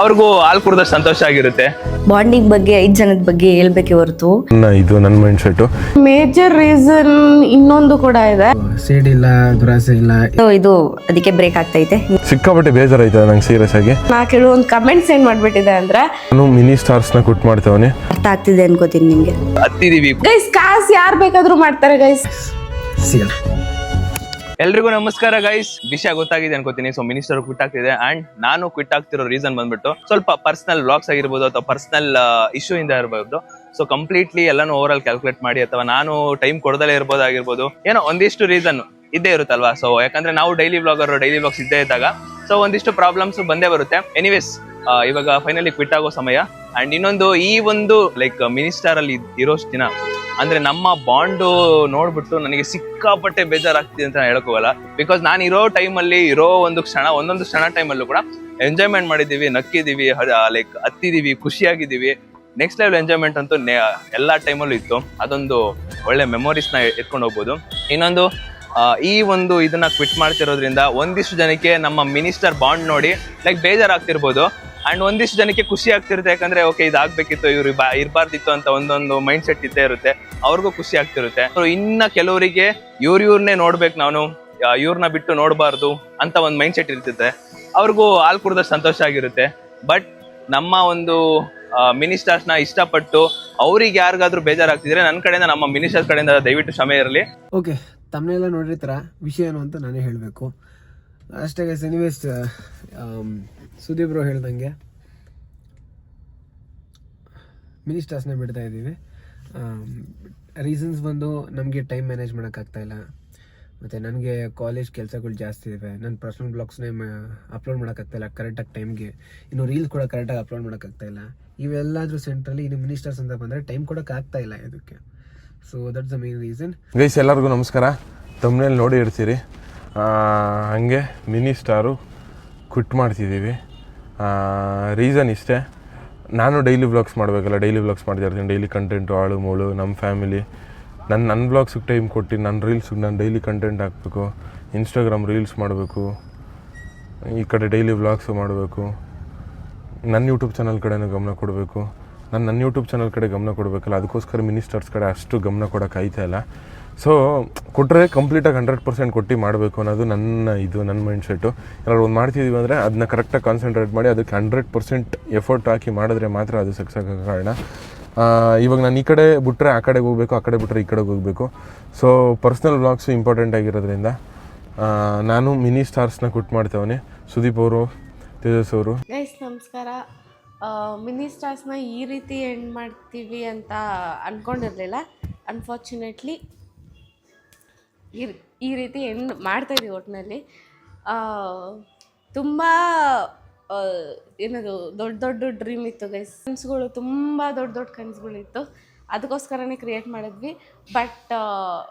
ಅವ್ರಿಗೂ ಹಾಲು ಕುಡಿದಷ್ಟು ಸಂತೋಷ ಆಗಿರುತ್ತೆ. ಬಾಂಡಿಂಗ್ ಬಗ್ಗೆ 5 ಜನದ ಬಗ್ಗೆ ಹೇಳ್ಬೇಕೆ ಹೊರತು ಇದು ನನ್ನ ಮೈಂಡ್ ಸೆಟ್. ಮೇಜರ್ ರೀಸನ್ ಇನ್ನೊಂದು ಕೂಡ ಇದೆ. ಸೇಡ್ ಇಲ್ಲ, ದುರಾಸೆ ಇಲ್ಲ. ಇದು ಅದಕ್ಕೆ ಬ್ರೇಕ್ ಆಗ್ತೈತೆ. ಸಿಕ್ಕಾಪಟ್ಟೆ ಬೇಜಾರಾಯ್ತದೆ ನಂಗೆ ಸೀರಿಯಸ್ ಆಗಿ. ನಾ ಕೆಲವೊಂದು ಕಮೆಂಟ್ಸ್ ಏನ್ ಮಾಡ್ಬಿಟ್ಟಿದೆ ಅಂದ್ರೆ ನಾನು ಮಿನಿ ಸ್ಟಾರ್ಸ್ ನ ಕುಟ್ ಮಾಡ್ತೇವನಿ. ಅರ್ಥ ಆಗ್ತಿದೆ ಅನ್ಕೋತೀನಿ ನಿಮ್ಗೆ. ಹತ್ತಿದೀವಿ. ಗೈಸ್ ಕಾಸ್ ಯಾರು ಬೇಕಾದ್ರೂ ಮಾಡ್ತಾರೆ ಗೈಸ್. ಸಿಗಲ್ಲ. ಎಲ್ರಿಗೂ ನಮಸ್ಕಾರ ಗೈಸ್. ವಿಷಯ ಗೊತ್ತಾಗಿದೆ ಅನ್ಕೋತೀನಿ. ಸೊ ಮಿನಿಸ್ಟರ್ ಕ್ವಿಟ್ ಆಗ್ತಿದೆ ಅಂಡ್ ನಾನು ಕ್ವಿಟ್ ಆಗ್ತಿರೋ ರೀಸನ್ ಬಂದ್ಬಿಟ್ಟು ಸ್ವಲ್ಪ ಪರ್ಸನಲ್ ವ್ಲಾಗ್ಸ್ ಆಗಿರ್ಬೋದು ಅಥವಾ ಪರ್ಸನಲ್ ಇಶ್ಯೂ ಇಂದ ಇರಬಹುದು. ಸೊ ಕಂಪ್ಲೀಟ್ಲಿ ಎಲ್ಲಾನು ಓವರ್ ಆಲ್ ಕ್ಯಾಲ್ಕುಲೇಟ್ ಮಾಡಿ ಅಥವಾ ನಾನು ಟೈಮ್ ಕೊಡದಲ್ಲೇ ಇರ್ಬೋದಾಗಿರ್ಬೋದು, ಏನೋ ಒಂದಿಷ್ಟು ರೀಸನ್ ಇದ್ದೇ ಇರುತ್ತಲ್ವಾ. ಸೊ ಯಾಕಂದ್ರೆ ನಾವು ಡೈಲಿ ವ್ಲಾಗ್ಸ್ ಇದ್ದೇ ಇದ್ದಾಗ ಸೊ ಒಂದಿಷ್ಟು ಪ್ರಾಬ್ಲಮ್ಸ್ ಬಂದೇ ಬರುತ್ತೆ. ಎನಿವೇಸ್ ಇವಾಗ ಫೈನಲಿ ಕ್ವಿಟ್ ಆಗೋ ಸಮಯ. ಅಂಡ್ ಇನ್ನೊಂದು ಈ ಒಂದು ಲೈಕ್ ಮಿನಿಸ್ಟರ್ ಅಲ್ಲಿ ಇರೋಷ್ಟು ದಿನ ಅಂದ್ರೆ ನಮ್ಮ ಬಾಂಡು ನೋಡ್ಬಿಟ್ಟು ನನಗೆ ಸಿಕ್ಕಾಪಟ್ಟೆ ಬೇಜಾರಾಗ್ತಿದೆ ಅಂತ ಹೇಳಕ್ ಹೋಗಲ್ಲ. ಬಿಕಾಸ್ ನಾನು ಇರೋ ಟೈಮಲ್ಲಿ ಒಂದೊಂದು ಕ್ಷಣ ಟೈಮಲ್ಲೂ ಕೂಡ ಎಂಜಾಯ್ಮೆಂಟ್ ಮಾಡಿದೀವಿ, ನಕ್ಕಿದೀವಿ, ಲೈಕ್ ಹತ್ತಿದೀವಿ, ಖುಷಿಯಾಗಿದ್ದೀವಿ. ನೆಕ್ಸ್ಟ್ ಲೆವೆಲ್ ಎಂಜಾಯ್ಮೆಂಟ್ ಅಂತೂ ಎಲ್ಲಾ ಟೈಮಲ್ಲೂ ಇತ್ತು. ಅದೊಂದು ಒಳ್ಳೆ ಮೆಮೊರೀಸ್ ನ ಎತ್ಕೊಂಡು ಹೋಗ್ಬೋದು. ಇನ್ನೊಂದು ಈ ಒಂದು ಇದನ್ನ ಕ್ವಿಟ್ ಮಾಡ್ತಿರೋದ್ರಿಂದ ಒಂದಿಷ್ಟು ಜನಕ್ಕೆ ನಮ್ಮ ಮಿನಿಸ್ಟರ್ ಬಾಂಡ್ ನೋಡಿ ಲೈಕ್ ಬೇಜಾರಾಗ್ತಿರ್ಬೋದು ಅಂಡ್ ಒಂದಿಷ್ಟು ಜನಕ್ಕೆ ಖುಷಿ ಆಗ್ತಿರುತ್ತೆ. ಯಾಕಂದ್ರೆ ಓಕೆ ಇದಾಗ್ಬೇಕಿತ್ತು, ಇವ್ರು ಇರ್ಬಾರ್ದಿತ್ತು ಅಂತ ಒಂದೊಂದು ಮೈಂಡ್ ಸೆಟ್ ಇದ್ದೇ ಇರುತ್ತೆ. ಅವ್ರಿಗೂ ಖುಷಿ ಆಗ್ತಿರುತ್ತೆ. ಸೊ ಇನ್ನ ಕೆಲವರಿಗೆ ಇವ್ರನ್ನೇ ನೋಡ್ಬೇಕು, ನಾನು ಇವ್ರನ್ನ ಬಿಟ್ಟು ನೋಡಬಾರ್ದು ಅಂತ ಒಂದು ಮೈಂಡ್ ಸೆಟ್ ಇರ್ತಿರುತ್ತೆ. ಅವ್ರಿಗೂ ಹಾಲು ಕುಡಿದಷ್ಟು ಸಂತೋಷ ಆಗಿರುತ್ತೆ. ಬಟ್ ನಮ್ಮ ಒಂದು ಮಿನಿಸ್ಟರ್ಸ್ ನ ಇಷ್ಟಪಟ್ಟು ಅವ್ರಿಗೆ ಯಾರಿಗಾದ್ರೂ ಬೇಜಾರಾಗ್ತಿದ್ರೆ ನನ್ನ ಕಡೆಯಿಂದ, ನಮ್ಮ ಮಿನಿಸ್ಟರ್ ಕಡೆಯಿಂದ ದಯವಿಟ್ಟು ಕ್ಷಮೆ ಇರಲಿ. ಓಕೆ, ತಮ್ಮನೆಲ್ಲ ನೋಡಿರ್ತಾರ ವಿಷಯ ಏನು ಅಂತ ನಾನೇ ಹೇಳಬೇಕು ಅಷ್ಟೇ ಗೈಸ್. ಎನಿವೇಸ್ ಸುದೀಪ್ ಬ್ರೋ ಹೇಳ್ದಂಗೆ ಮಿನಿಸ್ಟರ್ಸ್ನ ಬಿಡ್ತಾ ಇದ್ದೀವಿ. ರೀಸನ್ಸ್ ಬಂದು ನಮಗೆ ಟೈಮ್ ಮ್ಯಾನೇಜ್ ಮಾಡೋಕ್ಕಾಗ್ತಾ ಇಲ್ಲ, ಮತ್ತು ನನಗೆ ಕಾಲೇಜ್ ಕೆಲಸಗಳು ಜಾಸ್ತಿ ಇವೆ. ನನ್ನ ಪರ್ಸ್ನಲ್ ಬ್ಲಾಗ್ಸ್ನೇ ಅಪ್ಲೋಡ್ ಮಾಡೋಕ್ಕಾಗ್ತಾಯಿಲ್ಲ ಕರೆಕ್ಟಾಗಿ ಟೈಮ್ಗೆ. ಇನ್ನು ರೀಲ್ಸ್ ಕೂಡ ಕರೆಕ್ಟಾಗಿ ಅಪ್ಲೋಡ್ ಮಾಡೋಕ್ಕಾಗ್ತಾಯಿಲ್ಲ. ಇವೆಲ್ಲಾದರೂ ಸೆಂಟ್ರಲ್ಲಿ ಇನ್ನು ಮಿನಿಸ್ಟರ್ಸ್ ಅಂತ ಬಂದರೆ ಟೈಮ್ ಕೊಡೋಕ್ಕಾಗ್ತಾ ಇಲ್ಲ ಇದಕ್ಕೆ. So that's the main reason. Guys ಎಲ್ಲರಿಗೂ ನಮಸ್ಕಾರ. ತಮ್ಮನೇಲಿ ನೋಡಿ ಇರ್ತೀರಿ. ಹಂಗೆ ಮಿನಿ ಸ್ಟಾರು ಕ್ವಿಟ್ ಮಾಡ್ತಿದ್ದೀವಿ. ರೀಸನ್ ಇಷ್ಟೇ, ನಾನು ಡೈಲಿ ವ್ಲಾಗ್ಸ್ ಮಾಡಬೇಕಲ್ಲ, ಡೈಲಿ ವ್ಲಾಗ್ಸ್ ಮಾಡ್ತಿರ್ತೀನಿ. ಡೈಲಿ ಕಂಟೆಂಟು ಆಳು ಮೂಳು ನಮ್ಮ ಫ್ಯಾಮಿಲಿ. ನನ್ನ ವ್ಲಾಗ್ಸಿಗೆ ಟೈಮ್ ಕೊಟ್ಟು ನನ್ನ ರೀಲ್ಸಿಗೆ ನಾನು ಡೈಲಿ ಕಂಟೆಂಟ್ ಹಾಕಬೇಕು, ಇನ್ಸ್ಟಾಗ್ರಾಮ್ ರೀಲ್ಸ್ ಮಾಡಬೇಕು, ಈ ಕಡೆ ಡೈಲಿ ವ್ಲಾಗ್ಸು ಮಾಡಬೇಕು, ನನ್ನ ಯೂಟ್ಯೂಬ್ ಚಾನಲ್ ಕಡೆನೂ ಗಮನ ಕೊಡಬೇಕು. ನನ್ನ ಯೂಟ್ಯೂಬ್ ಚಾನಲ್ ಕಡೆ ಗಮನ ಕೊಡಬೇಕಲ್ಲ, ಅದಕ್ಕೋಸ್ಕರ ಮಿನಿಸ್ಟರ್ಸ್ ಕಡೆ ಅಷ್ಟು ಗಮನ ಕೊಡೋಕೆ ಆಯ್ತಾ ಇಲ್ಲ. ಸೊ ಕೊಟ್ಟರೆ ಕಂಪ್ಲೀಟಾಗಿ 100% ಕೊಟ್ಟು ಮಾಡಬೇಕು ಅನ್ನೋದು ನನ್ನ ಮೈಂಡ್ ಸೆಟ್ಟು. ಏನಾದ್ರು ಒಂದು ಮಾಡ್ತಿದ್ದೀವಿ ಅಂದರೆ ಅದನ್ನ ಕರೆಕ್ಟಾಗಿ ಕಾನ್ಸಂಟ್ರೇಟ್ ಮಾಡಿ ಅದಕ್ಕೆ 100% ಎಫರ್ಟ್ ಹಾಕಿ ಮಾಡಿದ್ರೆ ಮಾತ್ರ ಅದು ಸಕ್ಸಸ್ ಆಗೋ ಕಾರಣ. ಇವಾಗ ನಾನು ಈ ಕಡೆ ಬಿಟ್ಟರೆ ಆ ಕಡೆಗೆ ಹೋಗಬೇಕು, ಆ ಕಡೆ ಬಿಟ್ಟರೆ ಈ ಕಡೆಗೆ ಹೋಗಬೇಕು. ಸೊ ಪರ್ಸ್ನಲ್ ವ್ಲಾಗ್ಸು ಇಂಪಾರ್ಟೆಂಟ್ ಆಗಿರೋದ್ರಿಂದ ನಾನು ಮಿನಿ ಸ್ಟಾರ್ಸ್ನ ಕ್ವಿಟ್ ಮಾಡ್ತೇವನಿ. ಸುದೀಪ್ ಅವರು, ತೇಜಸ್ ಅವರು. ಗೈಸ್ ನಮಸ್ಕಾರ. ಮಿನಿ ಸ್ಟಾರ್ಸ್ನ ಈ ರೀತಿ ಎಂಡ್ ಮಾಡ್ತೀವಿ ಅಂತ ಅಂದ್ಕೊಂಡಿರಲಿಲ್ಲ. ಅನ್ಫಾರ್ಚುನೇಟ್ಲಿ ಈ ರೀತಿ ಎಂಡ್ ಮಾಡ್ತಾಯಿದ್ದೀವಿ. ಒಟ್ಟಿನಲ್ಲಿ ತುಂಬ ಏನದು ದೊಡ್ಡ ಡ್ರೀಮ್ ಇತ್ತು ಗೈಸ್. ಕನಸುಗಳು ತುಂಬ ದೊಡ್ಡ ಕನಸುಗಳಿತ್ತು, ಅದಕ್ಕೋಸ್ಕರನೇ ಕ್ರಿಯೇಟ್ ಮಾಡಿದ್ವಿ. But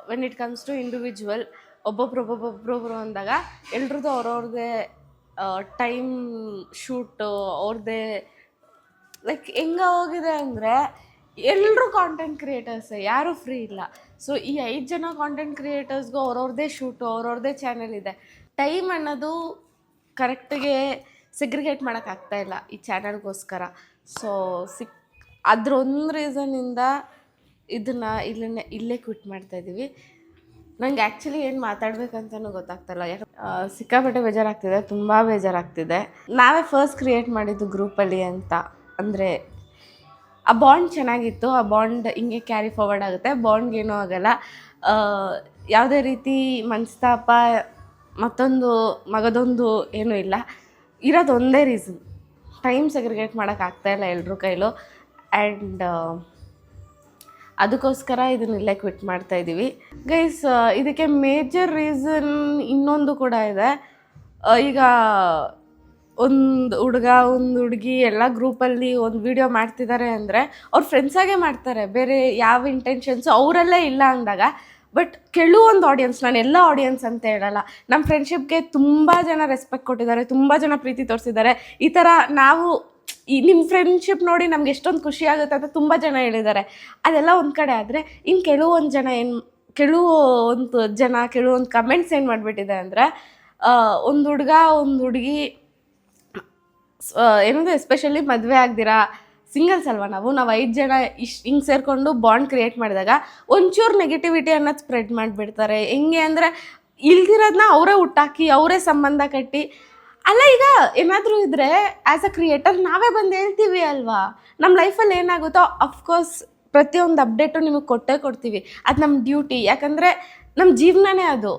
when it comes to individual, ಒಬ್ಬೊಬ್ರು ಅಂದಾಗ ಎಲ್ರದ್ದು ಅವ್ರವ್ರದ್ದೇ ಟೈಮ್ ಶೂಟು ಅವ್ರದ್ದೇ ಲೈಕ್ ಹೋಗಿದೆ ಅಂದರೆ ಎಲ್ಲರೂ ಕಾಂಟೆಂಟ್ ಕ್ರಿಯೇಟರ್ಸೇ, ಯಾರೂ ಫ್ರೀ ಇಲ್ಲ. ಸೊ ಈ 5 ಜನ ಕಾಂಟೆಂಟ್ ಕ್ರಿಯೇಟರ್ಸ್ಗೂ ಅವ್ರವ್ರದ್ದೇ ಶೂಟು, ಅವ್ರವ್ರದ್ದೇ ಚಾನೆಲ್ ಇದೆ. ಟೈಮ್ ಅನ್ನೋದು ಕರೆಕ್ಟಿಗೆ ಸೆಗ್ರಿಗೇಟ್ ಮಾಡೋಕ್ಕಾಗ್ತಾಯಿಲ್ಲ ಈ ಚಾನಲ್ಗೋಸ್ಕರ. ಸೊ ಅದರೊಂದು ರೀಸನ್ನಿಂದ ಇಲ್ಲೇ ಕ್ವಿಟ್ ಮಾಡ್ತಾಯಿದ್ದೀವಿ. ನಂಗೆ ಆ್ಯಕ್ಚುಲಿ ಏನು ಮಾತಾಡ್ಬೇಕಂತನೂ ಗೊತ್ತಾಗ್ತಾಯಿಲ್ಲ. ಸಿಕ್ಕಾಪಟ್ಟೆ ಬೇಜಾರಾಗ್ತಿದೆ, ತುಂಬ ಬೇಜಾರಾಗ್ತಿದೆ. ನಾವೇ ಫಸ್ಟ್ ಕ್ರಿಯೇಟ್ ಮಾಡಿದ್ದು ಗ್ರೂಪಲ್ಲಿ ಅಂತ ಅಂದರೆ ಆ ಬಾಂಡ್ ಚೆನ್ನಾಗಿತ್ತು. ಆ ಬಾಂಡ್ ಹಿಂಗೆ ಕ್ಯಾರಿ ಫಾರ್ವರ್ಡ್ ಆಗುತ್ತೆ, ಬಾಂಡ್ಗೇನೂ ಆಗಲ್ಲ. ಯಾವುದೇ ರೀತಿ ಮನಸ್ತಾಪ ಮಗದೊಂದು ಏನೂ ಇಲ್ಲ. ಇರೋದು ಒಂದೇ ರೀಸನ್, ಟೈಮ್ ಸೆಗ್ರಿಗೇಟ್ ಮಾಡೋಕ್ಕಾಗ್ತಾಯಿಲ್ಲ ಎಲ್ರ ಕೈಲೂ. ಆ್ಯಂಡ್ ಅದಕ್ಕೋಸ್ಕರ ಇದನ್ನೆಲ್ಲೇ ಕ್ವಿಟ್ ಮಾಡ್ತಾಯಿದ್ದೀವಿ ಗೈಸ್. ಇದಕ್ಕೆ ಮೇಜರ್ ರೀಸನ್ ಇನ್ನೊಂದು ಕೂಡ ಇದೆ. ಈಗ ಒಂದು ಹುಡುಗ ಒಂದು ಹುಡುಗಿ ಎಲ್ಲ ಗ್ರೂಪಲ್ಲಿ ಒಂದು ವಿಡಿಯೋ ಮಾಡ್ತಿದ್ದಾರೆ ಅಂದರೆ ಅವ್ರ ಫ್ರೆಂಡ್ಸಾಗೆ ಮಾಡ್ತಾರೆ, ಬೇರೆ ಯಾವ ಇಂಟೆನ್ಷನ್ಸು ಅವರಲ್ಲೇ ಇಲ್ಲ ಅಂದಾಗ. ಬಟ್ ಕೆಲವೊಂದು ಆಡಿಯನ್ಸ್, ನಾನು ಎಲ್ಲ ಆಡಿಯನ್ಸ್ ಅಂತ ಹೇಳಲ್ಲ, ನಮ್ಮ ಫ್ರೆಂಡ್ಶಿಪ್ಗೆ ತುಂಬ ಜನ ರೆಸ್ಪೆಕ್ಟ್ ಕೊಟ್ಟಿದ್ದಾರೆ, ತುಂಬ ಜನ ಪ್ರೀತಿ ತೋರಿಸಿದ್ದಾರೆ. ಈ ಥರ ನಾವು ನಿಮ್ಮ ಫ್ರೆಂಡ್ಶಿಪ್ ನೋಡಿ ನಮ್ಗೆ ಎಷ್ಟೊಂದು ಖುಷಿ ಆಗುತ್ತೆ ಅಂತ ತುಂಬ ಜನ ಹೇಳಿದ್ದಾರೆ. ಅದೆಲ್ಲ ಒಂದು ಕಡೆ ಆದರೆ, ಇನ್ನು ಕೆಲವೊಂದು ಕಮೆಂಟ್ಸ್ ಏನು ಮಾಡಿಬಿಟ್ಟಿದೆ ಅಂದರೆ, ಒಂದು ಹುಡುಗ ಒಂದು ಹುಡುಗಿ ಏನಂದರೆ ಎಸ್ಪೆಷಲಿ ಮದುವೆ ಆಗ್ದಿರಾ ಸಿಂಗಲ್ಸ್ ಅಲ್ವಾ ನಾವು 5 ಜನ ಹಿಂಗೆ ಸೇರಿಕೊಂಡು ಬಾಂಡ್ ಕ್ರಿಯೇಟ್ ಮಾಡಿದಾಗ ಒಂಚೂರು ನೆಗೆಟಿವಿಟಿ ಅನ್ನೋದು ಸ್ಪ್ರೆಡ್ ಮಾಡಿಬಿಡ್ತಾರೆ. ಹೆಂಗೆ ಅಂದರೆ ಇಲ್ದಿರೋದನ್ನ ಅವರೇ ಹುಟ್ಟಾಕಿ ಅವರೇ ಸಂಬಂಧ ಕಟ್ಟಿ ಅಲ್ಲ. ಈಗ ಏನಾದರೂ ಇದ್ದರೆ ಆ್ಯಸ್ ಅ ಕ್ರಿಯೇಟರ್ ನಾವೇ ಬಂದು ಹೇಳ್ತೀವಿ ಅಲ್ವಾ, ನಮ್ಮ ಲೈಫಲ್ಲಿ ಏನಾಗುತ್ತೋ ಅಫ್ಕೋರ್ಸ್ ಪ್ರತಿಯೊಂದು ಅಪ್ಡೇಟು ನಿಮಗೆ ಕೊಟ್ಟೇ ಕೊಡ್ತೀವಿ. ಅದು ನಮ್ಮ ಡ್ಯೂಟಿ, ಯಾಕಂದರೆ ನಮ್ಮ ಜೀವನನೇ ಅದು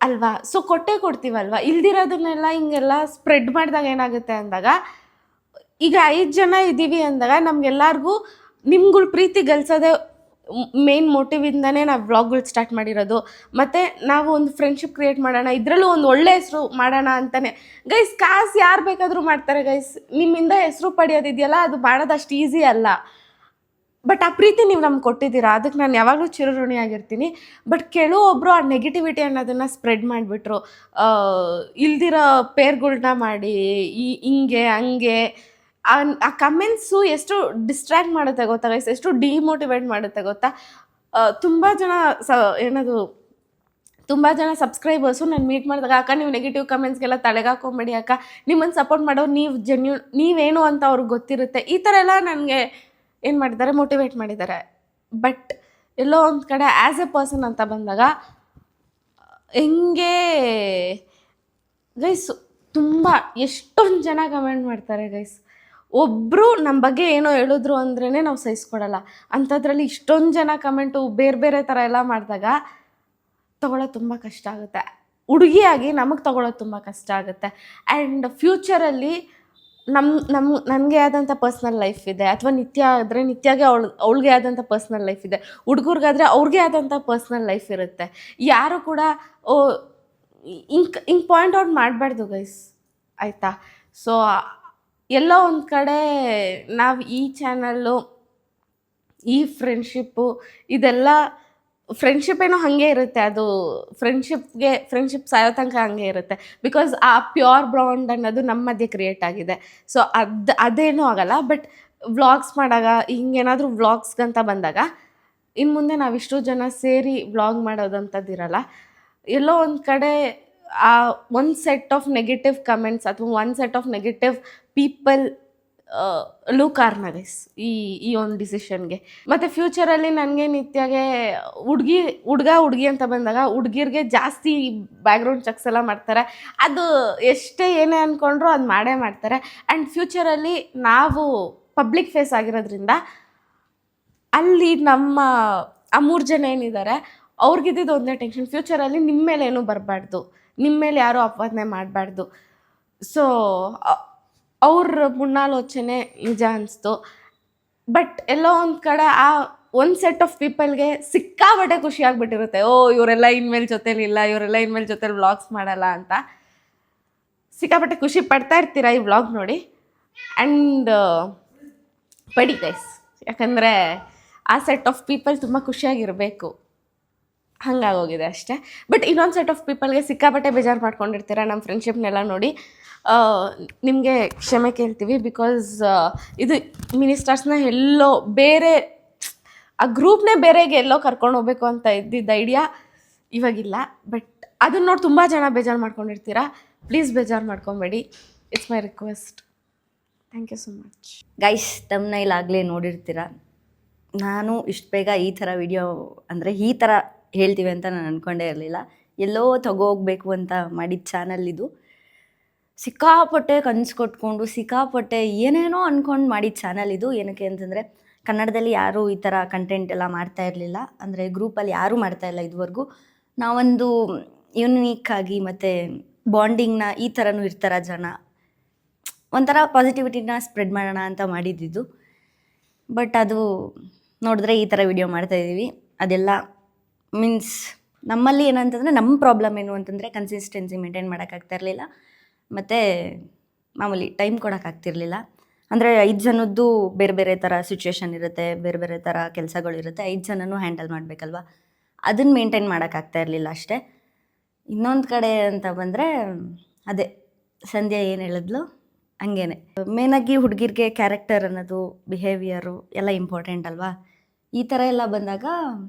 ಅಲ್ವಾ. ಸೊ ಕೊಟ್ಟೇ ಕೊಡ್ತೀವಲ್ವ. ಇಲ್ದಿರೋದನ್ನೆಲ್ಲ ಹಿಂಗೆಲ್ಲ ಸ್ಪ್ರೆಡ್ ಮಾಡಿದಾಗ ಏನಾಗುತ್ತೆ ಅಂದಾಗ, ಈಗ 5 ಜನ ಇದ್ದೀವಿ ಅಂದಾಗ ನಮಗೆಲ್ಲರಿಗೂ ನಿಮ್ಗಳ ಪ್ರೀತಿ ಗಳಿಸೋದೇ ಮೇನ್ ಮೋಟಿವಿಂದನೇ ನಾವು ವ್ಲಾಗ್ಗಳು ಸ್ಟಾರ್ಟ್ ಮಾಡಿರೋದು. ಮತ್ತು ನಾವು ಒಂದು ಫ್ರೆಂಡ್ಶಿಪ್ ಕ್ರಿಯೇಟ್ ಮಾಡೋಣ, ಇದರಲ್ಲೂ ಒಂದು ಒಳ್ಳೆ ಹೆಸರು ಮಾಡೋಣ ಅಂತಲೇ. ಗೈಸ್ ಕಾಸು ಯಾರು ಬೇಕಾದರೂ ಮಾಡ್ತಾರೆ ಗೈಸ್. ನಿಮ್ಮಿಂದ ಹೆಸರು ಪಡೆಯೋದಿದೆಯಲ್ಲ, ಅದು ಮಾಡೋದು ಅಷ್ಟು ಈಸಿ ಅಲ್ಲ. ಬಟ್ ಆ ಪ್ರೀತಿ ನೀವು ನಮ್ಗೆ ಕೊಟ್ಟಿದ್ದೀರಾ, ಅದಕ್ಕೆ ನಾನು ಯಾವಾಗಲೂ ಚಿರಋಣಿಯಾಗಿರ್ತೀನಿ. ಬಟ್ ಕೆಲವೊಬ್ಬರು ಆ ನೆಗೆಟಿವಿಟಿ ಅನ್ನೋದನ್ನು ಸ್ಪ್ರೆಡ್ ಮಾಡಿಬಿಟ್ರು. ಇಲ್ದಿರೋ ಪೇರ್ಗಳ್ನ ಮಾಡಿ ಹಿಂಗೆ ಹಂಗೆ ಆ ಕಮೆಂಟ್ಸು ಎಷ್ಟು ಡಿಸ್ಟ್ರ್ಯಾಕ್ಟ್ ಮಾಡುತ್ತೆ ಗೊತ್ತಾ ಗೈಸ್, ಎಷ್ಟು ಡಿಮೋಟಿವೇಟ್ ಮಾಡುತ್ತೆ ಗೊತ್ತಾ. ತುಂಬ ಜನ ಸಬ್ಸ್ಕ್ರೈಬರ್ಸು ನಾನು ಮೀಟ್ ಮಾಡಿದಾಗ, ಅಕ್ಕ ನೀವು ನೆಗೆಟಿವ್ ಕಮೆಂಟ್ಸ್ಗೆಲ್ಲ ತಲೆಗಾಕೊಂಬೇಡಿ ಅಕ್ಕ, ನಿಮ್ಮನ್ನು ಸಪೋರ್ಟ್ ಮಾಡೋರು ನೀವೇನು ಅಂತ ಅವ್ರಿಗೆ ಗೊತ್ತಿರುತ್ತೆ, ಈ ಥರ ಎಲ್ಲ ನನಗೆ ಏನು ಮಾಡಿದ್ದಾರೆ, ಮೋಟಿವೇಟ್ ಮಾಡಿದ್ದಾರೆ. ಬಟ್ ಎಲ್ಲೋ ಒಂದು ಕಡೆ ಆ್ಯಸ್ ಎ ಪರ್ಸನ್ ಅಂತ ಬಂದಾಗ ಹೆಂಗೆ ಗೈಸ್, ತುಂಬ ಎಷ್ಟೊಂದು ಜನ ಕಮೆಂಟ್ ಮಾಡ್ತಾರೆ ಗೈಸ್. ಒಬ್ಬರು ನಮ್ಮ ಬಗ್ಗೆ ಏನೋ ಹೇಳಿದ್ರು ಅಂದ್ರೇ ನಾವು ಸಹಿಸ್ಕೊಡಲ್ಲ. ಅಂಥದ್ರಲ್ಲಿ ಇಷ್ಟೊಂದು ಜನ ಕಮೆಂಟು ಬೇರೆ ಬೇರೆ ಥರ ಎಲ್ಲ ಮಾಡಿದಾಗ ತೊಗೊಳೋದು ತುಂಬ ಕಷ್ಟ ಆಗುತ್ತೆ. ಹುಡುಗಿಯಾಗಿ ನಮಗೆ ತೊಗೊಳೋದು ತುಂಬ ಕಷ್ಟ ಆಗುತ್ತೆ. ಆ್ಯಂಡ್ ಫ್ಯೂಚರಲ್ಲಿ ನನಗೆ ಆದಂಥ ಪರ್ಸ್ನಲ್ ಲೈಫ್ ಇದೆ, ಅಥವಾ ನಿತ್ಯ ಆದರೆ ನಿತ್ಯಗೆ ಅವಳಿಗೆ ಆದಂಥ ಪರ್ಸ್ನಲ್ ಲೈಫ್ ಇದೆ, ಹುಡುಗರಿಗಾದರೆ ಅವ್ರಿಗೆ ಆದಂಥ ಪರ್ಸ್ನಲ್ ಲೈಫ್ ಇರುತ್ತೆ. ಯಾರು ಕೂಡ ಹಿಂಗೆ ಪಾಯಿಂಟ್ ಔಟ್ ಮಾಡಬಾರ್ದು ಗೈಸ್, ಆಯಿತಾ. ಸೊ ಎಲ್ಲೋ ಒಂದು ಕಡೆ ನಾವು ಈ ಚಾನಲ್ಲು, ಈ ಫ್ರೆಂಡ್ಶಿಪ್ಪು, ಇದೆಲ್ಲ ಫ್ರೆಂಡ್ಶಿಪ್ ಏನೋ ಹಾಗೆ ಇರುತ್ತೆ. ಅದು ಫ್ರೆಂಡ್ಶಿಪ್ ಸಾಯೋ ತನಕ ಹಾಗೆ ಇರುತ್ತೆ. ಬಿಕಾಸ್ ಆ ಪ್ಯೂರ್ ಬಾಂಡ್ ಅನ್ನೋದು ನಮ್ಮ ಮಧ್ಯೆ ಕ್ರಿಯೇಟ್ ಆಗಿದೆ. ಸೊ ಅದೇನೂ ಆಗಲ್ಲ. ಬಟ್ ವ್ಲಾಗ್ಸ್ ಮಾಡಾಗ, ಹಿಂಗೇನಾದರೂ ವ್ಲಾಗ್ಸ್ಗಂತ ಬಂದಾಗ, ಇನ್ನು ಮುಂದೆ ನಾವಿಷ್ಟು ಜನ ಸೇರಿ ವ್ಲಾಗ್ ಮಾಡೋದಂಥದ್ದಿರಲ್ಲ. ಎಲ್ಲೋ ಒಂದು ಕಡೆ ಆ ಒಂದು ಸೆಟ್ ಆಫ್ ನೆಗೆಟಿವ್ ಕಮೆಂಟ್ಸ್ ಅಥವಾ ಒಂದು ಸೆಟ್ ಆಫ್ ನೆಗೆಟಿವ್ ಪೀಪಲ್ ಕಾರಣ ಗೈಸ್ ಈ ಒಂದು ಡಿಸಿಷನ್ಗೆ. ಮತ್ತು ಫ್ಯೂಚರಲ್ಲಿ ನನಗೆ ನಿತ್ಯಗೆ ಹುಡುಗಿ ಅಂತ ಬಂದಾಗ ಹುಡುಗಿರಿಗೆ ಜಾಸ್ತಿ ಬ್ಯಾಕ್ಗ್ರೌಂಡ್ ಚೆಕ್ಸ್ ಎಲ್ಲ ಮಾಡ್ತಾರೆ. ಅದು ಎಷ್ಟೇ ಏನೇ ಅಂದ್ಕೊಂಡ್ರು ಅದು ಮಾಡೇ ಮಾಡ್ತಾರೆ. ಆ್ಯಂಡ್ ಫ್ಯೂಚರಲ್ಲಿ ನಾವು ಪಬ್ಲಿಕ್ ಫೇಸ್ ಆಗಿರೋದ್ರಿಂದ ಅಲ್ಲಿ ನಮ್ಮ ಆ 3 ಜನ ಏನಿದ್ದಾರೆ ಅವ್ರಿಗಿದ್ದಿದ್ದು ಒಂದೇ ಟೆನ್ಷನ್, ಫ್ಯೂಚರಲ್ಲಿ ನಿಮ್ಮ ಮೇಲೆ ಏನೂ ಬರಬಾರ್ದು, ನಿಮ್ಮ ಮೇಲೆ ಯಾರೂ ಅಪವಾದನೆ ಮಾಡಬಾರ್ದು. ಸೊ ಅವ್ರ ಮುನ್ನಾಲೋಚನೆ ನಿಜ ಅನಿಸ್ತು. ಬಟ್ ಎಲ್ಲೋ ಒಂದು ಕಡೆ ಆ ಒಂದು ಸೆಟ್ ಆಫ್ ಪೀಪಲ್ಗೆ ಸಿಕ್ಕಾಬಟ್ಟೆ ಖುಷಿ ಆಗಿಬಿಟ್ಟಿರುತ್ತೆ. ಇವರೆಲ್ಲ ಇನ್ಮೇಲೆ ಜೊತೆಲಿಲ್ಲ, ಇವರೆಲ್ಲ ಇನ್ಮೇಲೆ ಜೊತೆಲಿ ವ್ಲಾಗ್ಸ್ ಮಾಡಲ್ಲ ಅಂತ ಸಿಕ್ಕಾಬಟ್ಟೆ ಖುಷಿ ಪಡ್ತಾ ಇರ್ತೀರ ಈ ವ್ಲಾಗ್ ನೋಡಿ. ಆ್ಯಂಡ್ ಪಡಿ ಗೈಸ್, ಯಾಕಂದರೆ ಆ ಸೆಟ್ ಆಫ್ ಪೀಪಲ್ ತುಂಬ ಖುಷಿಯಾಗಿರಬೇಕು, ಹಂಗಾಗೋಗಿದೆ ಅಷ್ಟೇ. ಬಟ್ ಇನ್ನೊಂದು ಸೆಟ್ ಆಫ್ ಪೀಪಲ್ಗೆ ಸಿಕ್ಕಾಬಟ್ಟೆ ಬೇಜಾರು ಮಾಡ್ಕೊಂಡಿರ್ತೀರ ನಮ್ಮ ಫ್ರೆಂಡ್ಶಿಪ್ನೆಲ್ಲ ನೋಡಿ. ನಿಮಗೆ ಕ್ಷಮೆ ಕೇಳ್ತೀವಿ. ಬಿಕಾಸ್ ಇದು ಮಿನಿಸ್ಟರ್ಸ್ನ ಎಲ್ಲೋ ಬೇರೆ, ಆ ಗ್ರೂಪ್ನೇ ಬೇರೆಗೆ ಎಲ್ಲೋ ಕರ್ಕೊಂಡು ಹೋಗ್ಬೇಕು ಅಂತ ಇದ್ದಿದ್ದ ಐಡಿಯಾ ಇವಾಗಿಲ್ಲ. ಬಟ್ ಅದನ್ನ ನೋಡಿ ತುಂಬ ಜನ ಬೇಜಾರು ಮಾಡ್ಕೊಂಡಿರ್ತೀರ. ಪ್ಲೀಸ್ ಬೇಜಾರು ಮಾಡ್ಕೊಬೇಡಿ, it's my request. Thank you so much guys. Thumbnail ಆಗಲೇ ನೋಡಿರ್ತೀರ, ನಾನು ಇಷ್ಟು ಬೇಗ ಈ ಥರ ವಿಡಿಯೋ ಅಂದರೆ ಈ ಥರ ಹೇಳ್ತೀವಿ ಅಂತ ನಾನು ಅಂದ್ಕೊಂಡೇ ಇರಲಿಲ್ಲ. ಎಲ್ಲೋ ತಗೋಗ್ಬೇಕು ಅಂತ ಮಾಡಿದ ಚಾನಲ್ ಇದು. ಸಿಕ್ಕಾಪಟ್ಟೆ ಕನಸು ಕೊಟ್ಕೊಂಡು ಸಿಕ್ಕಾಪಟ್ಟೆ ಏನೇನೋ ಅಂದ್ಕೊಂಡು ಮಾಡಿದ ಚಾನಲ್ ಇದು. ಏನಕ್ಕೆ ಅಂತಂದರೆ ಕನ್ನಡದಲ್ಲಿ ಯಾರೂ ಈ ಥರ ಕಂಟೆಂಟ್ ಎಲ್ಲ ಮಾಡ್ತಾ ಇರಲಿಲ್ಲ, ಅಂದರೆ ಗ್ರೂಪಲ್ಲಿ ಯಾರೂ ಮಾಡ್ತಾಯಿಲ್ಲ ಇದುವರೆಗೂ. ನಾವೊಂದು ಯುನೀಕಾಗಿ ಮತ್ತು ಬಾಂಡಿಂಗ್ನ ಈ ಥರನೂ ಇರ್ತಾರೆ ಜನ, ಒಂಥರ ಪಾಸಿಟಿವಿಟಿನ ಸ್ಪ್ರೆಡ್ ಮಾಡೋಣ ಅಂತ ಮಾಡಿದ್ದಿದ್ದು. ಬಟ್ ಅದು ನೋಡಿದ್ರೆ ಈ ಥರ ವಿಡಿಯೋ ಮಾಡ್ತಾಯಿದ್ದೀವಿ. ಅದೆಲ್ಲ ಮೀನ್ಸ್ ನಮ್ಮಲ್ಲಿ ಏನಂತಂದರೆ ನಮ್ಮ ಪ್ರಾಬ್ಲಮ್ ಏನು ಅಂತಂದರೆ ಕನ್ಸಿಸ್ಟೆನ್ಸಿ ಮೇಂಟೈನ್ ಮಾಡೋಕ್ಕಾಗ್ತಾ ಇರಲಿಲ್ಲ, ಮತ್ತು ಮಾಮೂಲಿ ಟೈಮ್ ಕೊಡೋಕ್ಕಾಗ್ತಿರ್ಲಿಲ್ಲ. ಅಂದರೆ 5 ಜನದ್ದು ಬೇರೆ ಬೇರೆ ಥರ ಸಿಚುವೇಶನ್ ಇರುತ್ತೆ, ಬೇರೆ ಬೇರೆ ಥರ ಕೆಲಸಗಳಿರುತ್ತೆ, 5 ಜನನೂ ಹ್ಯಾಂಡಲ್ ಮಾಡಬೇಕಲ್ವ, ಅದನ್ನು ಮೇಂಟೈನ್ ಮಾಡೋಕ್ಕಾಗ್ತಾ ಇರಲಿಲ್ಲ ಅಷ್ಟೇ. ಇನ್ನೊಂದು ಕಡೆ ಅಂತ ಬಂದರೆ ಅದೇ ಸಂಧ್ಯಾ ಏನು ಹೇಳಿದ್ಲು ಹಂಗೇನೆ. ಮೇನಾಗಿ ಹುಡುಗಿರಿಗೆ ಕ್ಯಾರೆಕ್ಟರ್ ಅನ್ನೋದು, ಬಿಹೇವಿಯರು ಎಲ್ಲ ಇಂಪಾರ್ಟೆಂಟ್ ಅಲ್ವಾ. ಈ ಥರ ಎಲ್ಲ ಬಂದಾಗ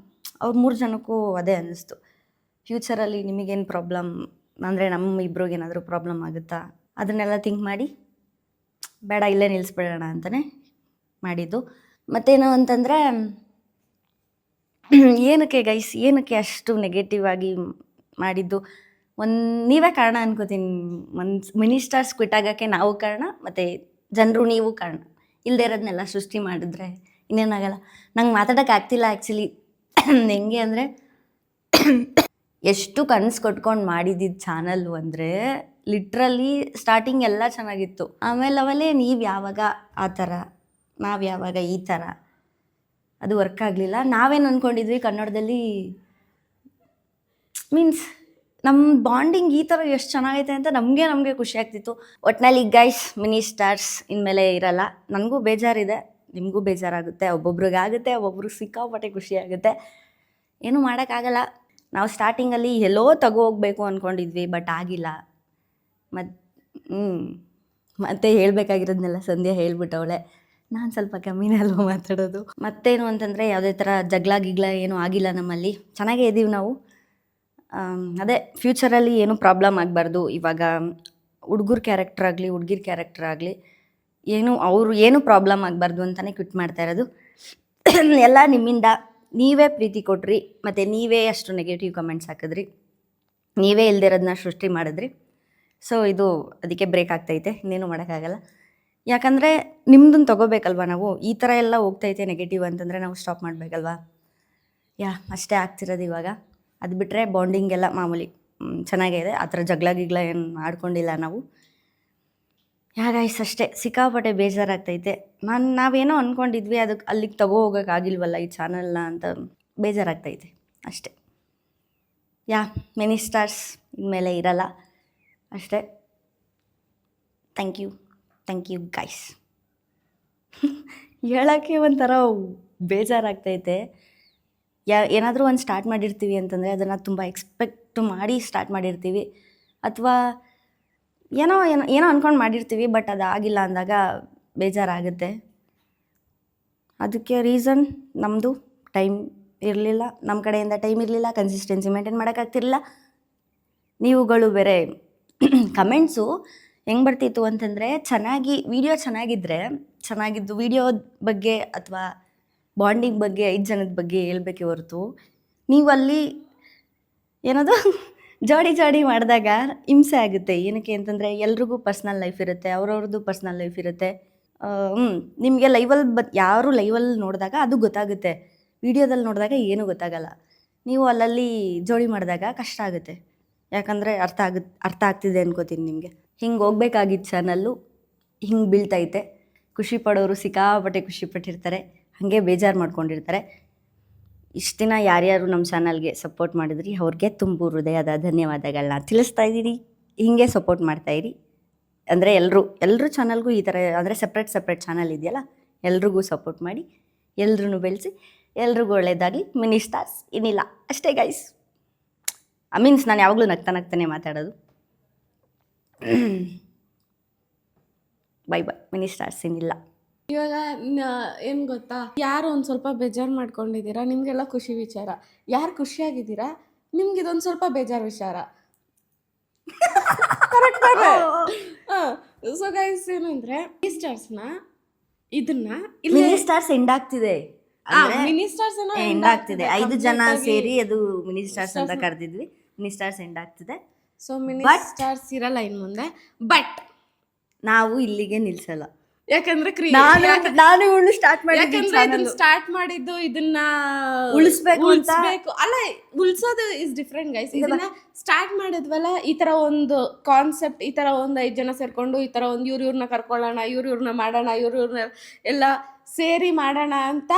ಅವ್ರು 3 ಜನಕ್ಕೂ ಅದೇ ಅನ್ನಿಸ್ತು, ಫ್ಯೂಚರಲ್ಲಿ ನಿಮಗೇನು ಪ್ರಾಬ್ಲಮ್ ಅಂದರೆ ನಮ್ಮ ಇಬ್ರಿಗೇನಾದರೂ ಪ್ರಾಬ್ಲಮ್ ಆಗುತ್ತಾ, ಅದನ್ನೆಲ್ಲ ಥಿಂಕ್ ಮಾಡಿ ಬೇಡ ಇಲ್ಲೇ ನಿಲ್ಲಿಸ್ಬಿಡೋಣ ಅಂತಲೇ ಮಾಡಿದ್ದು. ಮತ್ತೇನು ಅಂತಂದರೆ ಏನಕ್ಕೆ ಗೈಸ್, ಏನಕ್ಕೆ ಅಷ್ಟು ನೆಗೆಟಿವ್ ಆಗಿ ಮಾಡಿದ್ದು? ನೀವೇ ಕಾರಣ ಅನ್ಕೋತೀನಿ. ಮಿನಿ ಸ್ಟಾರ್ಸ್ ಕ್ವಿಟ್ ಆಗೋಕ್ಕೆ ನಾವು ಕಾರಣ, ಮತ್ತು ಜನರು ನೀವು ಕಾರಣ. ಇಲ್ಲದೆ ಇರೋದನ್ನೆಲ್ಲ ಸೃಷ್ಟಿ ಮಾಡಿದ್ರೆ ಇನ್ನೇನಾಗಲ್ಲ. ನಂಗೆ ಮಾತಾಡೋಕೆ ಆಗ್ತಿಲ್ಲ ಆ್ಯಕ್ಚುಲಿ. ಹೆಂಗೆ ಅಂದರೆ ಎಷ್ಟು ಕನಸು ಕೊಟ್ಕೊಂಡು ಮಾಡಿದ್ದಿದ್ದು ಚಾನಲ್ಲು ಅಂದರೆ ಲಿಟ್ರಲಿ ಸ್ಟಾರ್ಟಿಂಗ್ ಎಲ್ಲ ಚೆನ್ನಾಗಿತ್ತು. ಆಮೇಲೆ ನೀವು ಯಾವಾಗ ಆ ಥರ, ನಾವು ಯಾವಾಗ ಈ ಥರ, ಅದು ವರ್ಕ್ ಆಗಲಿಲ್ಲ. ನಾವೇನು ಅಂದ್ಕೊಂಡಿದ್ವಿ ಕನ್ನಡದಲ್ಲಿ, ಮೀನ್ಸ್ ನಮ್ಮ ಬಾಂಡಿಂಗ್ ಈ ಥರ ಎಷ್ಟು ಚೆನ್ನಾಗೈತೆ ಅಂತ ನಮಗೆ ಖುಷಿ ಆಗ್ತಿತ್ತು. ಒಟ್ಟಿನಲ್ಲಿ ಗೈಸ್, ಮಿನಿ ಸ್ಟಾರ್ಸ್ ಇನ್ಮೇಲೆ ಇರಲ್ಲ. ನನಗೂ ಬೇಜಾರಿದೆ, ನಿಮಗೂ ಬೇಜಾರಾಗುತ್ತೆ, ಒಬ್ಬೊಬ್ರಿಗೆ ಆಗುತ್ತೆ, ಒಬ್ಬೊಬ್ರಿಗೆ ಸಿಕ್ಕಾಪಟ್ಟೆ ಖುಷಿ ಆಗುತ್ತೆ. ಏನೂ ಮಾಡೋಕ್ಕಾಗಲ್ಲ. ನಾವು ಸ್ಟಾರ್ಟಿಂಗಲ್ಲಿ ಎಲ್ಲೋ ಹೋಗ್ಬೇಕು ಅಂದ್ಕೊಂಡಿದ್ವಿ, ಬಟ್ ಆಗಿಲ್ಲ. ಮತ್ತೆ ಹೇಳಬೇಕಾಗಿರೋದನ್ನೆಲ್ಲ ಸಂಧ್ಯಾ ಹೇಳ್ಬಿಟ್ಟವಳೆ. ನಾನು ಸ್ವಲ್ಪ ಕಮ್ಮಿನೇ ಅಲ್ವ ಮಾತಾಡೋದು. ಮತ್ತೇನು ಅಂತಂದರೆ ಯಾವುದೇ ಥರ ಜಗಳ ಗಿಗ್ಲ ಏನೂ ಆಗಿಲ್ಲ ನಮ್ಮಲ್ಲಿ, ಚೆನ್ನಾಗೇ ಇದ್ದೀವಿ ನಾವು. ಅದೇ ಫ್ಯೂಚರಲ್ಲಿ ಏನೂ ಪ್ರಾಬ್ಲಮ್ ಆಗಬಾರ್ದು. ಇವಾಗ ಹುಡುಗರ ಕ್ಯಾರೆಕ್ಟರ್ ಆಗಲಿ ಹುಡುಗಿರ ಕ್ಯಾರೆಕ್ಟರ್ ಆಗಲಿ ಏನು ಪ್ರಾಬ್ಲಮ್ ಆಗಬಾರ್ದು ಅಂತಲೇ ಕ್ವಿಟ್ ಮಾಡ್ತಾ ಇರೋದು. ಎಲ್ಲ ನಿಮ್ಮಿಂದ. ನೀವೇ ಪ್ರೀತಿ ಕೊಟ್ರಿ, ಮತ್ತು ನೀವೇ ಅಷ್ಟು ನೆಗೆಟಿವ್ ಕಮೆಂಟ್ಸ್ ಹಾಕಿದ್ರಿ, ನೀವೇ ಇಲ್ದಿರೋದನ್ನ ಸೃಷ್ಟಿ ಮಾಡಿದ್ರಿ. ಸೊ ಇದು ಅದಕ್ಕೆ ಬ್ರೇಕ್ ಆಗ್ತೈತೆ, ಇನ್ನೇನು ಮಾಡೋಕ್ಕಾಗಲ್ಲ. ಯಾಕಂದರೆ ನಿಮ್ದನ್ನು ತೊಗೋಬೇಕಲ್ವ ನಾವು. ಈ ಥರ ಎಲ್ಲ ಹೋಗ್ತೈತೆ ನೆಗೆಟಿವ್ ಅಂತಂದರೆ ನಾವು ಸ್ಟಾಪ್ ಮಾಡಬೇಕಲ್ವಾ. ಅಷ್ಟೇ ಆಗ್ತಿರೋದು ಇವಾಗ. ಅದು ಬಿಟ್ಟರೆ ಬಾಂಡಿಂಗ್ ಎಲ್ಲ ಮಾಮೂಲಿ ಚೆನ್ನಾಗೇ ಇದೆ. ಆ ಥರ ಜಗಳ ಗಿಗ್ಲ ಏನು ಆಡ್ಕೊಂಡಿಲ್ಲ ನಾವು. ಗೈಸ್ ಅಷ್ಟೇ, ಸಿಕ್ಕಾಪಟ್ಟೆ ಬೇಜಾರಾಗ್ತೈತೆ. ನಾವೇನೋ ಅಂದ್ಕೊಂಡಿದ್ವಿ, ಅದಕ್ಕೆ ಅಲ್ಲಿಗೆ ಹೋಗೋಕ್ಕಾಗಿಲ್ವಲ್ಲ ಈ ಚಾನಲ್ನ ಅಂತ ಬೇಜಾರಾಗ್ತೈತೆ ಅಷ್ಟೇ. ಮಿನಿ ಸ್ಟಾರ್ಸ್ ಇನ್ಮೇಲೆ ಇರಲ್ಲ ಅಷ್ಟೇ. Thank you guys. ಹೇಳೋಕ್ಕೆ ಒಂಥರ ಬೇಜಾರಾಗ್ತೈತೆ. ಏನಾದರೂ ಒಂದು ಸ್ಟಾರ್ಟ್ ಮಾಡಿರ್ತೀವಿ ಅಂತಂದರೆ ಅದನ್ನು ತುಂಬ ಎಕ್ಸ್ಪೆಕ್ಟ್ ಮಾಡಿ ಸ್ಟಾರ್ಟ್ ಮಾಡಿರ್ತೀವಿ, ಅಥವಾ ಏನೋ ಅಂದ್ಕೊಂಡು ಮಾಡಿರ್ತೀವಿ, ಬಟ್ ಅದಾಗಿಲ್ಲ ಅಂದಾಗ ಬೇಜಾರಾಗುತ್ತೆ. ಅದಕ್ಕೆ ರೀಸನ್ ನಮ್ಮದು ಟೈಮ್ ಇರಲಿಲ್ಲ, ನಮ್ಮ ಕಡೆಯಿಂದ ಟೈಮ್ ಇರಲಿಲ್ಲ, ಕನ್ಸಿಸ್ಟೆನ್ಸಿ ಮೇಂಟೈನ್ ಮಾಡೋಕ್ಕಾಗ್ತಿರಲಿಲ್ಲ. ನೀವುಗಳು ಬೇರೆ ಕಮೆಂಟ್ಸು ಹೆಂಗೆ ಬರ್ತಿತ್ತು ಅಂತಂದರೆ, ವಿಡಿಯೋ ಚೆನ್ನಾಗಿದ್ದು ವಿಡಿಯೋ ಬಗ್ಗೆ ಅಥವಾ ಬಾಂಡಿಂಗ್ ಬಗ್ಗೆ 5 ಜನದ ಬಗ್ಗೆ ಹೇಳ್ಬೇಕೆ ಹೊರತು, ನೀವು ಅಲ್ಲಿ ಏನದು ಜೋಡಿ ಮಾಡಿದಾಗ ಹಿಂಸೆ ಆಗುತ್ತೆ. ಏನಕ್ಕೆ ಅಂತಂದರೆ ಎಲ್ರಿಗೂ ಪರ್ಸ್ನಲ್ ಲೈಫ್ ಇರುತ್ತೆ, ಅವ್ರವ್ರದ್ದು ಪರ್ಸ್ನಲ್ ಲೈಫ್ ಇರುತ್ತೆ. ನಿಮಗೆ ಯಾರು ಲೈವಲ್ಲಿ ನೋಡಿದಾಗ ಅದು ಗೊತ್ತಾಗುತ್ತೆ, ವಿಡಿಯೋದಲ್ಲಿ ನೋಡಿದಾಗ ಏನೂ ಗೊತ್ತಾಗಲ್ಲ. ನೀವು ಅಲ್ಲಲ್ಲಿ ಜೋಡಿ ಮಾಡಿದಾಗ ಕಷ್ಟ ಆಗುತ್ತೆ. ಯಾಕಂದರೆ ಅರ್ಥ ಆಗ್ತಿದೆ ಅನ್ಕೋತೀನಿ ನಿಮಗೆ. ಹಿಂಗೆ ಹೋಗ್ಬೇಕಾಗಿದ್ದ ಚಾನಲ್ಲು ಹಿಂಗೆ ಬೀಳ್ತೈತೆ. ಖುಷಿ ಪಡೋರು ಸಿಕ್ಕಾಪಟ್ಟೆ ಖುಷಿ ಪಟ್ಟಿರ್ತಾರೆ, ಹಾಗೆ ಬೇಜಾರು ಮಾಡ್ಕೊಂಡಿರ್ತಾರೆ. ಇಷ್ಟು ದಿನ ಯಾರ್ಯಾರು ನಮ್ಮ ಚಾನಲ್ಗೆ ಸಪೋರ್ಟ್ ಮಾಡಿದ್ರಿ ಅವ್ರಿಗೆ ತುಂಬ ಹೃದಯದ ಧನ್ಯವಾದಗಳನ್ನ ತಿಳಿಸ್ತಾ ಇದ್ದೀನಿ. ಹೀಗೆ ಸಪೋರ್ಟ್ ಮಾಡ್ತಾಯಿರಿ. ಅಂದರೆ ಎಲ್ಲರೂ ಚಾನಲ್ಗೂ ಈ ಥರ ಅಂದರೆ ಸಪ್ರೇಟ್ ಚಾನಲ್ ಇದೆಯಲ್ಲ, ಎಲ್ರಿಗೂ ಸಪೋರ್ಟ್ ಮಾಡಿ, ಎಲ್ರೂ ಬೆಳೆಸಿ, ಎಲ್ರಿಗೂ ಒಳ್ಳೆಯದಾಗಲಿ. ಮಿನಿ ಸ್ಟಾರ್ಸ್ ಏನಿಲ್ಲ ಅಷ್ಟೇ ಗೈಸ್. ಮೀನ್ಸ್ ನಾನು ಯಾವಾಗಲೂ ನಗ್ತಾನೆ ಮಾತಾಡೋದು. ಬೈ ಮಿನಿ ಸ್ಟಾರ್ಸ್ ಏನಿಲ್ಲ. ಇವಾಗ ಏನು ಗೊತ್ತಾ, ಯಾರು ಒಂದು ಸ್ವಲ್ಪ ಬೇಜಾರು ಮಾಡ್ಕೊಂಡಿದ್ದೀರಾ, ನಿಮಗೆಲ್ಲ ಖುಷಿ ವಿಚಾರ. ಯಾರು ಖುಷಿಯಾಗಿದ್ದೀರಾ, ನಿಮ್ಗೆ ಇದೊಂದು ಸ್ವಲ್ಪ ಬೇಜಾರು ವಿಚಾರ. ಸೊ ಗೈಸ್ ಏನಂದ್ರೆ ಇದನ್ನ ಮಿನಿ ಸ್ಟಾರ್ಸ್ ಎಂಡ್ ಆಗ್ತಿದೆ, ಮಿನಿ ಸ್ಟಾರ್ಸ್ ಎಂಡ್ ಆಗ್ತಿದೆ. 5 ಜನ ಸೇರಿ ಅದು ಮಿನಿ ಸ್ಟಾರ್ಸ್ ಅಂತ ಕರೆದಿದ್ವಿ. ಮಿನಿ ಸ್ಟಾರ್ಸ್ ಎಂಡ್ ಆಗ್ತಿದೆ. ಸೊ ಮಿನಿ ಸ್ಟಾರ್ಸ್ ಇರಲ್ಲ ಇನ್ ಮುಂದೆ, ಬಟ್ ನಾವು ಇಲ್ಲಿಗೆ ನಿಲ್ಸಲ್ಲ. ಯಾಕಂದ್ರೆ ನಾನು ಸ್ಟಾರ್ಟ್ ಮಾಡಿದ್ದು ಇದನ್ನ ಉಳಿಸ್ಬೇಕು ಅಲ್ಲ, ಉಳಿಸೋದು ಇಸ್ ಡಿಫ್ರೆಂಟ್ ಗೈಸ್. ಇದನ್ನ ಸ್ಟಾರ್ಟ್ ಮಾಡಿದ್ವಲ್ಲ, ಈ ತರ ಒಂದು ಕಾನ್ಸೆಪ್ಟ್, ಈ ತರ ಒಂದು 5 ಜನ ಸೇರ್ಕೊಂಡು ಈ ತರ ಒಂದು ಇವ್ರನ್ನ ಕರ್ಕೊಳ್ಳೋಣ, ಇವ್ರನ್ನ ಮಾಡೋಣ, ಇವ್ರನ್ನ ಎಲ್ಲ ಸೇರಿ ಮಾಡೋಣ ಅಂತ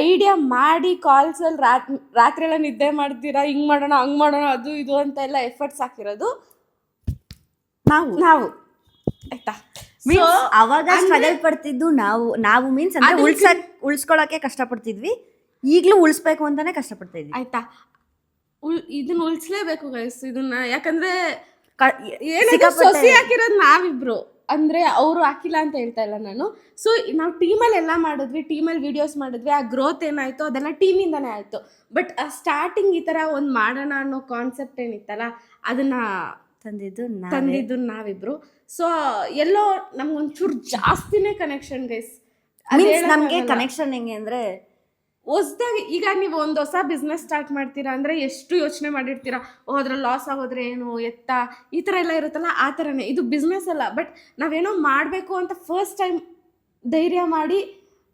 ಐಡಿಯಾ ಮಾಡಿ ಕಾಲ್ಸಲ್ಲಿ ರಾತ್ರಿ ಎಲ್ಲ ನಿದ್ದೆ ಮಾಡ್ತೀರಾ, ಹಿಂಗ್ ಮಾಡೋಣ ಹಂಗ್ ಮಾಡೋಣ ಅದು ಇದು ಅಂತ ಎಲ್ಲ ಎಫರ್ಟ್ಸ್ ಹಾಕಿರೋದು ನಾವು ಆಯ್ತಾ. ಅವಾಗ ಸ್ಟ್ರಗಲ್ ಪಡ್ತಿದ್ದು ನಾವು ಮೀನ್ಸ್ ಅಂದ್ರೆ ಉಳಿಸ್ಕೊಳಕ್ಕೆ ಕಷ್ಟಪಡ್ತಿದ್ವಿ. ಈಗಲೂ ಉಳಿಸ್ಬೇಕು ಅಂತಾನೆ ಕಷ್ಟಪಡ್ತಾ ಇದ್ವಿ ಆಯ್ತಾ. ಇದನ್ನ ಉಳಿಸ್ಲೇಬೇಕು ಗೈಸ್ ಇದನ್ನ. ಯಾಕಂದ್ರೆ ಸೊಸಿ ಹಾಕಿರೋದು ನಾವಿಬ್ರು, ಅಂದ್ರೆ ಅವರು ಹಾಕಿಲ್ಲ ಅಂತ ಹೇಳ್ತಾ ಇಲ್ಲ ನಾನು. ಸೊ ನಾವು ಟೀಮಲ್ಲಿ ಎಲ್ಲ ಮಾಡಿದ್ವಿ, ಟೀಮಲ್ಲಿ ವಿಡಿಯೋಸ್ ಮಾಡಿದ್ವಿ. ಆ ಗ್ರೋತ್ ಏನಾಯ್ತು ಅದೆಲ್ಲ ಟೀಮಿಂದಾನೇ ಆಯ್ತು. ಬಟ್ ಸ್ಟಾರ್ಟಿಂಗ್ ಈ ತರ ಒಂದು ಮಾಡೋಣ ಅನ್ನೋ ಕಾನ್ಸೆಪ್ಟ್ ಏನಿತ್ತಲ್ಲ, ಅದನ್ನ ತಂದಿದ್ದು ನಾವಿಬ್ರು. ಸೊ ಎಲ್ಲೋ ನಮ್ಗೊಂಚೂರು ಜಾಸ್ತಿನೇ ಕನೆಕ್ಷನ್ ಗೈಸ್. ಮೀನ್ಸ್ ನಮಗೆ ಕನೆಕ್ಷನ್ ಹೆಂಗೆ ಅಂದ್ರೆ ಹೊಸ್ದಾಗಿ ಈಗ ನೀವು ಒಂದು ಹೊಸ ಬಿಸ್ನೆಸ್ ಸ್ಟಾರ್ಟ್ ಮಾಡ್ತೀರಾ ಅಂದರೆ ಎಷ್ಟು ಯೋಚನೆ ಮಾಡಿರ್ತೀರಾ, ಅದ್ರಲ್ಲಿ ಲಾಸ್ ಆಗೋದ್ರೆ ಏನು ಎತ್ತ ಈ ಥರ ಎಲ್ಲ ಇರುತ್ತಲ್ಲ, ಆ ಥರನೇ ಇದು ಬಿಸ್ನೆಸ್ ಅಲ್ಲ. ಬಟ್ ನಾವೇನೋ ಮಾಡಬೇಕು ಅಂತ ಫಸ್ಟ್ ಟೈಮ್ ಧೈರ್ಯ ಮಾಡಿ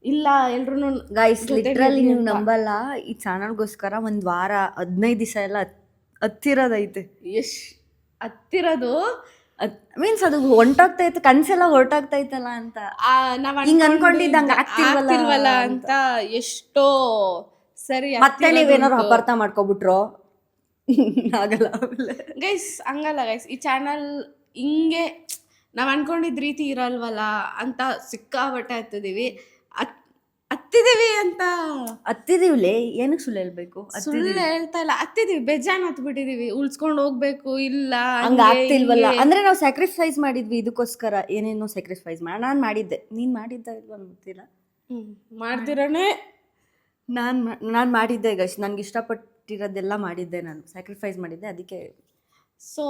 ಇಲ್ಲ ಎಲ್ರೂ ಗೈಸ್ ಲಿಟ್ರಲಿ ನೀವು ನಂಬಲ್ಲ, ಈ ಚಾನಲ್ಗೋಸ್ಕರ ಒಂದು ವಾರ 15 ದಿವಸ ಎಲ್ಲ ಹತ್ತಿರೋದೈತೆ. ಹತ್ತಿರೋದು ಮೀನ್ಸ್ ಅದು ಹೊಂಟೋಗ್ತಾ ಇತ್ತು, ಕನ್ಸೆಲ್ಲ ಹೊರಟೋಗ್ತಾ ಇತ್ತಲ್ಲ ಅಂತ ನಾವ್ ಹಿಂಗ್ ಅನ್ಕೊಂಡಿದ್ದಂಗೆ ಆಗ್ತಿಲ್ವಲ್ಲ ಅಂತ ಎಷ್ಟೋ ಸರಿ. ಮತ್ತೆ ನೀವೇನಾದ್ರು ಅಪಾರ್ಥ ಮಾಡ್ಕೊಬಿಟ್ರೋ ಆಗಲ್ಲ ಗೈಸ್, ಹಂಗಲ್ಲ ಗೈಸ್. ಈ ಚಾನಲ್ ಹಿಂಗೆ ನಾವ್ ಅನ್ಕೊಂಡಿದ್ ರೀತಿ ಇರಲ್ವಲ್ಲ ಅಂತ ಸಿಕ್ಕಾಬಟ್ಟೆ ಹತ್ತಿದೀವಿ ಅಂತ ಹತ್ತಿದೀವ್ಲೆ. ಏನಕ್ಕೆ ಸುಳ್ಳು ಹೇಳ್ಬೇಕು? ಸುಳ್ಳು ಹೇಳ್ತಾ ಇಲ್ಲ, ಹತ್ತಿದೀವಿ, ಬೇಜಾನ್ ಹತ್ಬಿಟ್ಟಿದೀವಿ. ಉಳ್ಸ್ಕೊಂಡು ಹೋಗ್ಬೇಕು ಇಲ್ಲ ಹಂಗ ಆಗ್ತಿಲ್ವಲ್ಲ ಅಂದ್ರೆ ನಾವು ಸ್ಯಾಕ್ರಿಫೈಸ್ ಮಾಡಿದ್ವಿ ಇದಕ್ಕೋಸ್ಕರ. ಏನೇನೋ ಸ್ಯಾಕ್ರಿಫೈಸ್ ನಾನ್ ಮಾಡಿದ್ದೆ, ನೀನ್ ಮಾಡಿದ್ದ ಇಲ್ವ ಗೊತ್ತಿಲ್ಲ. ಮಾಡ್ತಿರೋನೆ ನಾನು ಮಾಡಿದ್ದೆ ಗೈಸ್, ನನ್ಗೆ ಇಷ್ಟಪಟ್ಟಿರೋದೆಲ್ಲ ಮಾಡಿದ್ದೆ, ನಾನು ಸ್ಯಾಕ್ರಿಫೈಸ್ ಮಾಡಿದ್ದೆ. ಅದಕ್ಕೆ ಸೊ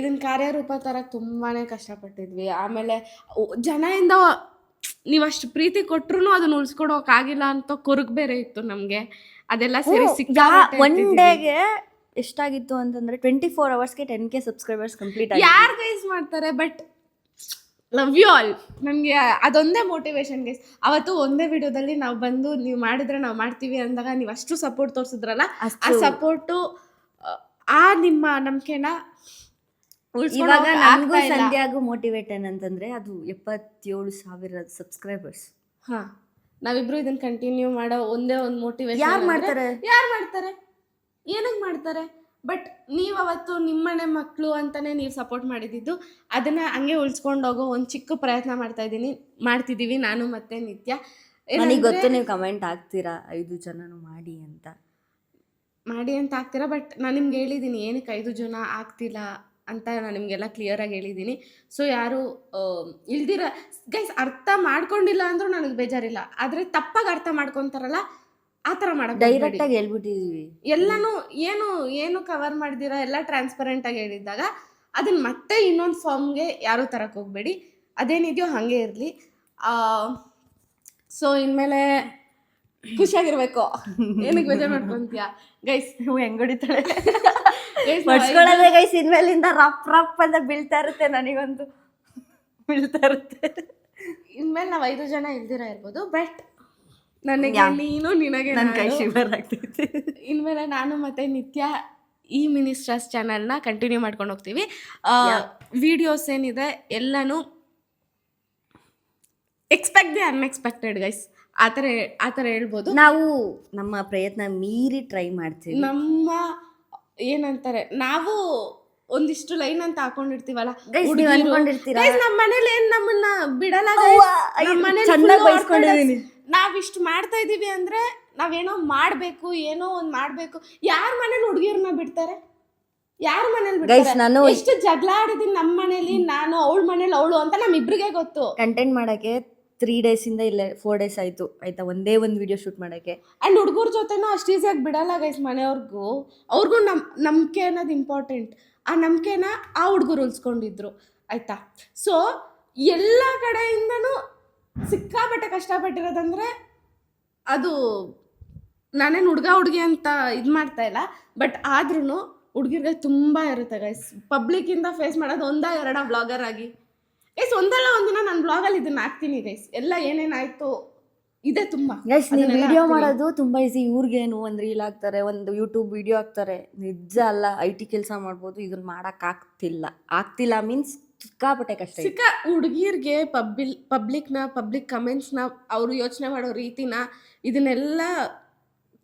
ಇದನ್ನ ಕಾರ್ಯರೂಪ ತರಕ್ಕೆ ತುಂಬಾನೇ ಕಷ್ಟಪಟ್ಟಿದ್ವಿ. ಆಮೇಲೆ ಜನದಿಂದ ನೀವಷ್ಟು ಪ್ರೀತಿ ಕೊಟ್ರು ಅದನ್ನ ಉಳಿಸ್ಕೊಂಡು ಹೋಗಕ್ಕಾಗಿಲ್ಲ ಅಂತ ಕೊರಗ್ ಬೇರೆ ಇತ್ತು ನಮ್ಗೆ. ಅದೆಲ್ಲ ಸೇರಿ ಒನ್ ಡೇಗೆ ಎಷ್ಟಾಗಿತ್ತು ಅಂತಂದ್ರೆ 24 hours 10K ಸಬ್ಸ್ಕ್ರೈಬರ್ಸ್ ಕಂಪ್ಲೀಟ್ ಆಗಿ. ಯಾರು ಗೈಸ್ ಮಾಡ್ತಾರೆ? But love you all. ನನಗೆ ಅದೊಂದೇ ಮೋಟಿವೇಶನ್ ಗೈಸ್. ಅವತ್ತು ಒಂದೇ ವಿಡಿಯೋದಲ್ಲಿ ನಾವು ಬಂದು ನೀವು ಮಾಡಿದ್ರೆ ನಾವು ಮಾಡ್ತೀವಿ ಅಂದಾಗ ನೀವು ಅಷ್ಟು ಸಪೋರ್ಟ್ ತೋರಿಸಿದ್ರಲ್ಲ, ಆ ಸಪೋರ್ಟು ಆ ನಿಮ್ಮ ನಂಬಿಕೆನ ಇವಾಗ ನನಗೂ ಸಂಧ್ಯಾಗೂ ಮೋಟಿವೇಟ್ ಏನಂತಂದ್ರೆ ಅದು 77,000 ಸಬ್ಸ್ಕ್ರೈಬರ್ಸ್. ಹಾ, ನಾವಿಬ್ರು ಇದನ್ನ ಕಂಟಿನ್ಯೂ ಮಾಡೋ ಒಂದೇ ಒಂದು ಮೋಟಿವೇಶನ್. ಯಾರು ಮಾಡ್ತಾರೆ? ಏನಕ್ಕೆ ಮಾಡ್ತಾರೆ? ಬಟ್ ನೀವು ಅವತ್ತು ನಿಮ್ಮನೆ ಮಕ್ಕಳು ಅಂತಾನೆ ನೀವು ಸಪೋರ್ಟ್ ಮಾಡಿದ್ದು, ಅದನ್ನ ಹಂಗೆ ಉಳಿಸ್ಕೊಂಡು ಹೋಗೋ ಒಂದು ಚಿಕ್ಕ ಪ್ರಯತ್ನ ಮಾಡ್ತಿದ್ದೀವಿ ನಾನು ಮತ್ತೆ ನಿತ್ಯ. ನನಗೆ ಗೊತ್ತು ನೀವು ಕಮೆಂಟ್ ಹಾಕ್ತೀರಾ 5 ಜನನು ಮಾಡಿ ಅಂತ ಆಗ್ತೀರಾ. ಬಟ್ ನಾನು ನಿಮ್ಗೆ ಹೇಳಿದ್ದೀನಿ ಏನಕ್ಕೆ 5 ಜನ ಆಗ್ತಿಲ್ಲ ಅಂತ ನಾನು ನಿಮಗೆಲ್ಲ ಕ್ಲಿಯರಾಗಿ ಹೇಳಿದ್ದೀನಿ. ಸೊ ಯಾರು ಇಲ್ದಿರ ಗೈಸ್ ಅರ್ಥ ಮಾಡ್ಕೊಂಡಿಲ್ಲ ಅಂದ್ರೂ ನನಗೆ ಬೇಜಾರಿಲ್ಲ, ಆದರೆ ತಪ್ಪಾಗಿ ಅರ್ಥ ಮಾಡ್ಕೊತಾರಲ್ಲ ಆ ಥರ ಮಾಡೋದು ಡೈರೆಕ್ಟ್ ಆಗಿ ಹೇಳ್ಬಿಟ್ಟಿದೀವಿ. ಎಲ್ಲನೂ ಏನು ಕವರ್ ಮಾಡಿದಿರ ಎಲ್ಲ ಟ್ರಾನ್ಸ್ಪರೆಂಟ್ ಆಗಿ ಹೇಳಿದ್ದಾಗ ಅದನ್ನ ಮತ್ತೆ ಇನ್ನೊಂದು ಫಾರ್ಮ್ಗೆ ಯಾರೂ ತರಕ್ಕೆ ಹೋಗ್ಬೇಡಿ. ಅದೇನಿದೆಯೋ ಹಾಗೆ ಇರಲಿ. ಸೊ ಇನ್ಮೇಲೆ ಖುಷಿಯಾಗಿರ್ಬೇಕು. ಏನಕ್ಕೆ ಬೇಜಾರು ಮಾಡ್ಕೊಂತೀಯ ಗೈಸ್? ಹೆಂಗ್ ಹೊಡಿತಾಳೆ ಮಡ್ಸ್ಕೊಳ್ಳೋದೇ ಗೈಸ್. ಇನ್ಮೇಲಿಂದ ರಪ್ ಅಂತ ಬೀಳ್ತಾ ಇರುತ್ತೆ, ನನಗಂತೂ ಬೀಳ್ತಾ ಇರುತ್ತೆ. ಇನ್ಮೇಲೆ ನಾವು 5 ಜನ ಇಲ್ದಿರ ಇರ್ಬೋದು, ಬಟ್ ನನಗೆ ನೀನು ನಿನಗೆ ನನ್ನ ಕೈ ಶಿವರ್ ಆಗ್ತೈತೆ. ಇನ್ಮೇಲೆ ನಾನು ಮತ್ತೆ ನಿತ್ಯ ಈ ಮಿನಿಸ್ಟರ್ಸ್ ಚಾನಲ್ನ ಕಂಟಿನ್ಯೂ ಮಾಡ್ಕೊಂಡು ಹೋಗ್ತೀವಿ. ವಿಡಿಯೋಸ್ ಏನಿದೆ ಎಲ್ಲನೂ ಎಕ್ಸ್ಪೆಕ್ಟ್ ದಿ ಅನ್ಎಕ್ಸ್ಪೆಕ್ಟೆಡ್ ಗೈಸ್, ಆ ಥರ ಹೇಳ್ಬೋದು. ನಾವು ನಮ್ಮ ಪ್ರಯತ್ನ ಮೀರಿ ಟ್ರೈ ಮಾಡ್ತೀವಿ. ನಮ್ಮ ಏನಂತಾರೆ, ನಾವು ಒಂದಿಷ್ಟು ಲೈನ್ ಅಂತ ಹಾಕೊಂಡಿರ್ತೀವಲ್ಲ, ನಮ್ಮ ಮನೇಲಿ ಏನ್ ನಮ್ಮನ್ನ ಬಿಡಲ್ಲ. ನಾವಿಷ್ಟು ಮಾಡ್ತಾ ಇದೀವಿ ಅಂದ್ರೆ ನಾವೇನೋ ಮಾಡ್ಬೇಕು, ಏನೋ ಒಂದ್ ಮಾಡ್ಬೇಕು. ಯಾರ ಮನೇಲಿ ಹುಡುಗಿಯರ್ನ ಬಿಡ್ತಾರೆ? ಯಾರ ಮನೇಲಿ ಬಿಡ್ತಾರೆ? ಎಷ್ಟು ಜಗಳ ಆಡಿದೀನಿ ನಮ್ಮ ಮನೇಲಿ, ನಾನು ಅವಳ ಮನೇಲಿ ಅವಳು ಅಂತ ನಮ್ಮಿಬ್ರಿಗೆ ಗೊತ್ತು. ಕಂಟೆಂಟ್ ಮಾಡಕ್ಕೆ 3 days ಇಂದ ಇಲ್ಲ 4 days ಆಯ್ತು ಆಯ್ತಾ, ಒಂದೇ ಒಂದು ವಿಡಿಯೋ ಶೂಟ್ ಮಾಡಕ್ಕೆ. ಅಂಡ್ ಹುಡುಗರ ಜೊತೆನೂ ಅಷ್ಟು ಈಸಿಯಾಗಿ ಬಿಡಲ್ಲ ಗೈಸ್. ಅವ್ರಿಗೂ ನಂಬಿಕೆ ಅನ್ನೋದು ಇಂಪಾರ್ಟೆಂಟ್. ಆ ನಂಬಿಕೆನ ಆ ಹುಡುಗರು ಉಳಿಸ್ಕೊಂಡಿದ್ರು ಆಯ್ತಾ. ಸೊ ಎಲ್ಲ ಕಡೆಯಿಂದನೂ ಸಿಕ್ಕಾಬಟ್ಟೆ ಕಷ್ಟಪಟ್ಟಿರೋದಂದ್ರೆ ಅದು ನಾನೇನು ಹುಡುಗಿ ಅಂತ ಇದು ಮಾಡ್ತಾ ಇಲ್ಲ. ಬಟ್ ಆದ್ರೂ ಹುಡುಗಿರ್ಗೆ ತುಂಬ ಇರುತ್ತೆ ಗೈಸ್. ಪಬ್ಲಿಕ್ಕಿಂದ ಫೇಸ್ ಮಾಡೋದು 1-2 ಬ್ಲಾಗರ್ ಆಗಿ ಗೈಸ್. ಒಂದಲ್ಲ ಒಂದಿನ ನಾನು ಬ್ಲಾಗಲ್ಲಿ ಇದನ್ನ ಹಾಕ್ತೀನಿ ಗೈಸ್. ಎಲ್ಲ ಏನೇನಾಯ್ತು ಇದೆ ತುಂಬ ಗೈಸ್. ನೀವು ವಿಡಿಯೋ ಮಾಡೋದು ತುಂಬ ಈಸಿ. ಇವ್ರಿಗೇನು ಒಂದು ರೀಲ್ ಹಾಕ್ತಾರೆ, ಒಂದು ಯೂಟ್ಯೂಬ್ ವಿಡಿಯೋ ಹಾಕ್ತಾರೆ. ನಿಜ ಅಲ್ಲ, IT ಕೆಲಸ ಮಾಡ್ಬೋದು, ಇದನ್ನ ಮಾಡಕ್ ಆಗ್ತಿಲ್ಲ ಮೀನ್ಸ್ ಸಿಕ್ಕಾಪಟ್ಟೆ ಕಷ್ಟ. ಹುಡುಗಿರ್ಗೆ ಪಬ್ಲಿಕ್ ಕಮೆಂಟ್ಸ್ನ ಅವರು ಯೋಚನೆ ಮಾಡೋ ರೀತಿನ ಇದನ್ನೆಲ್ಲ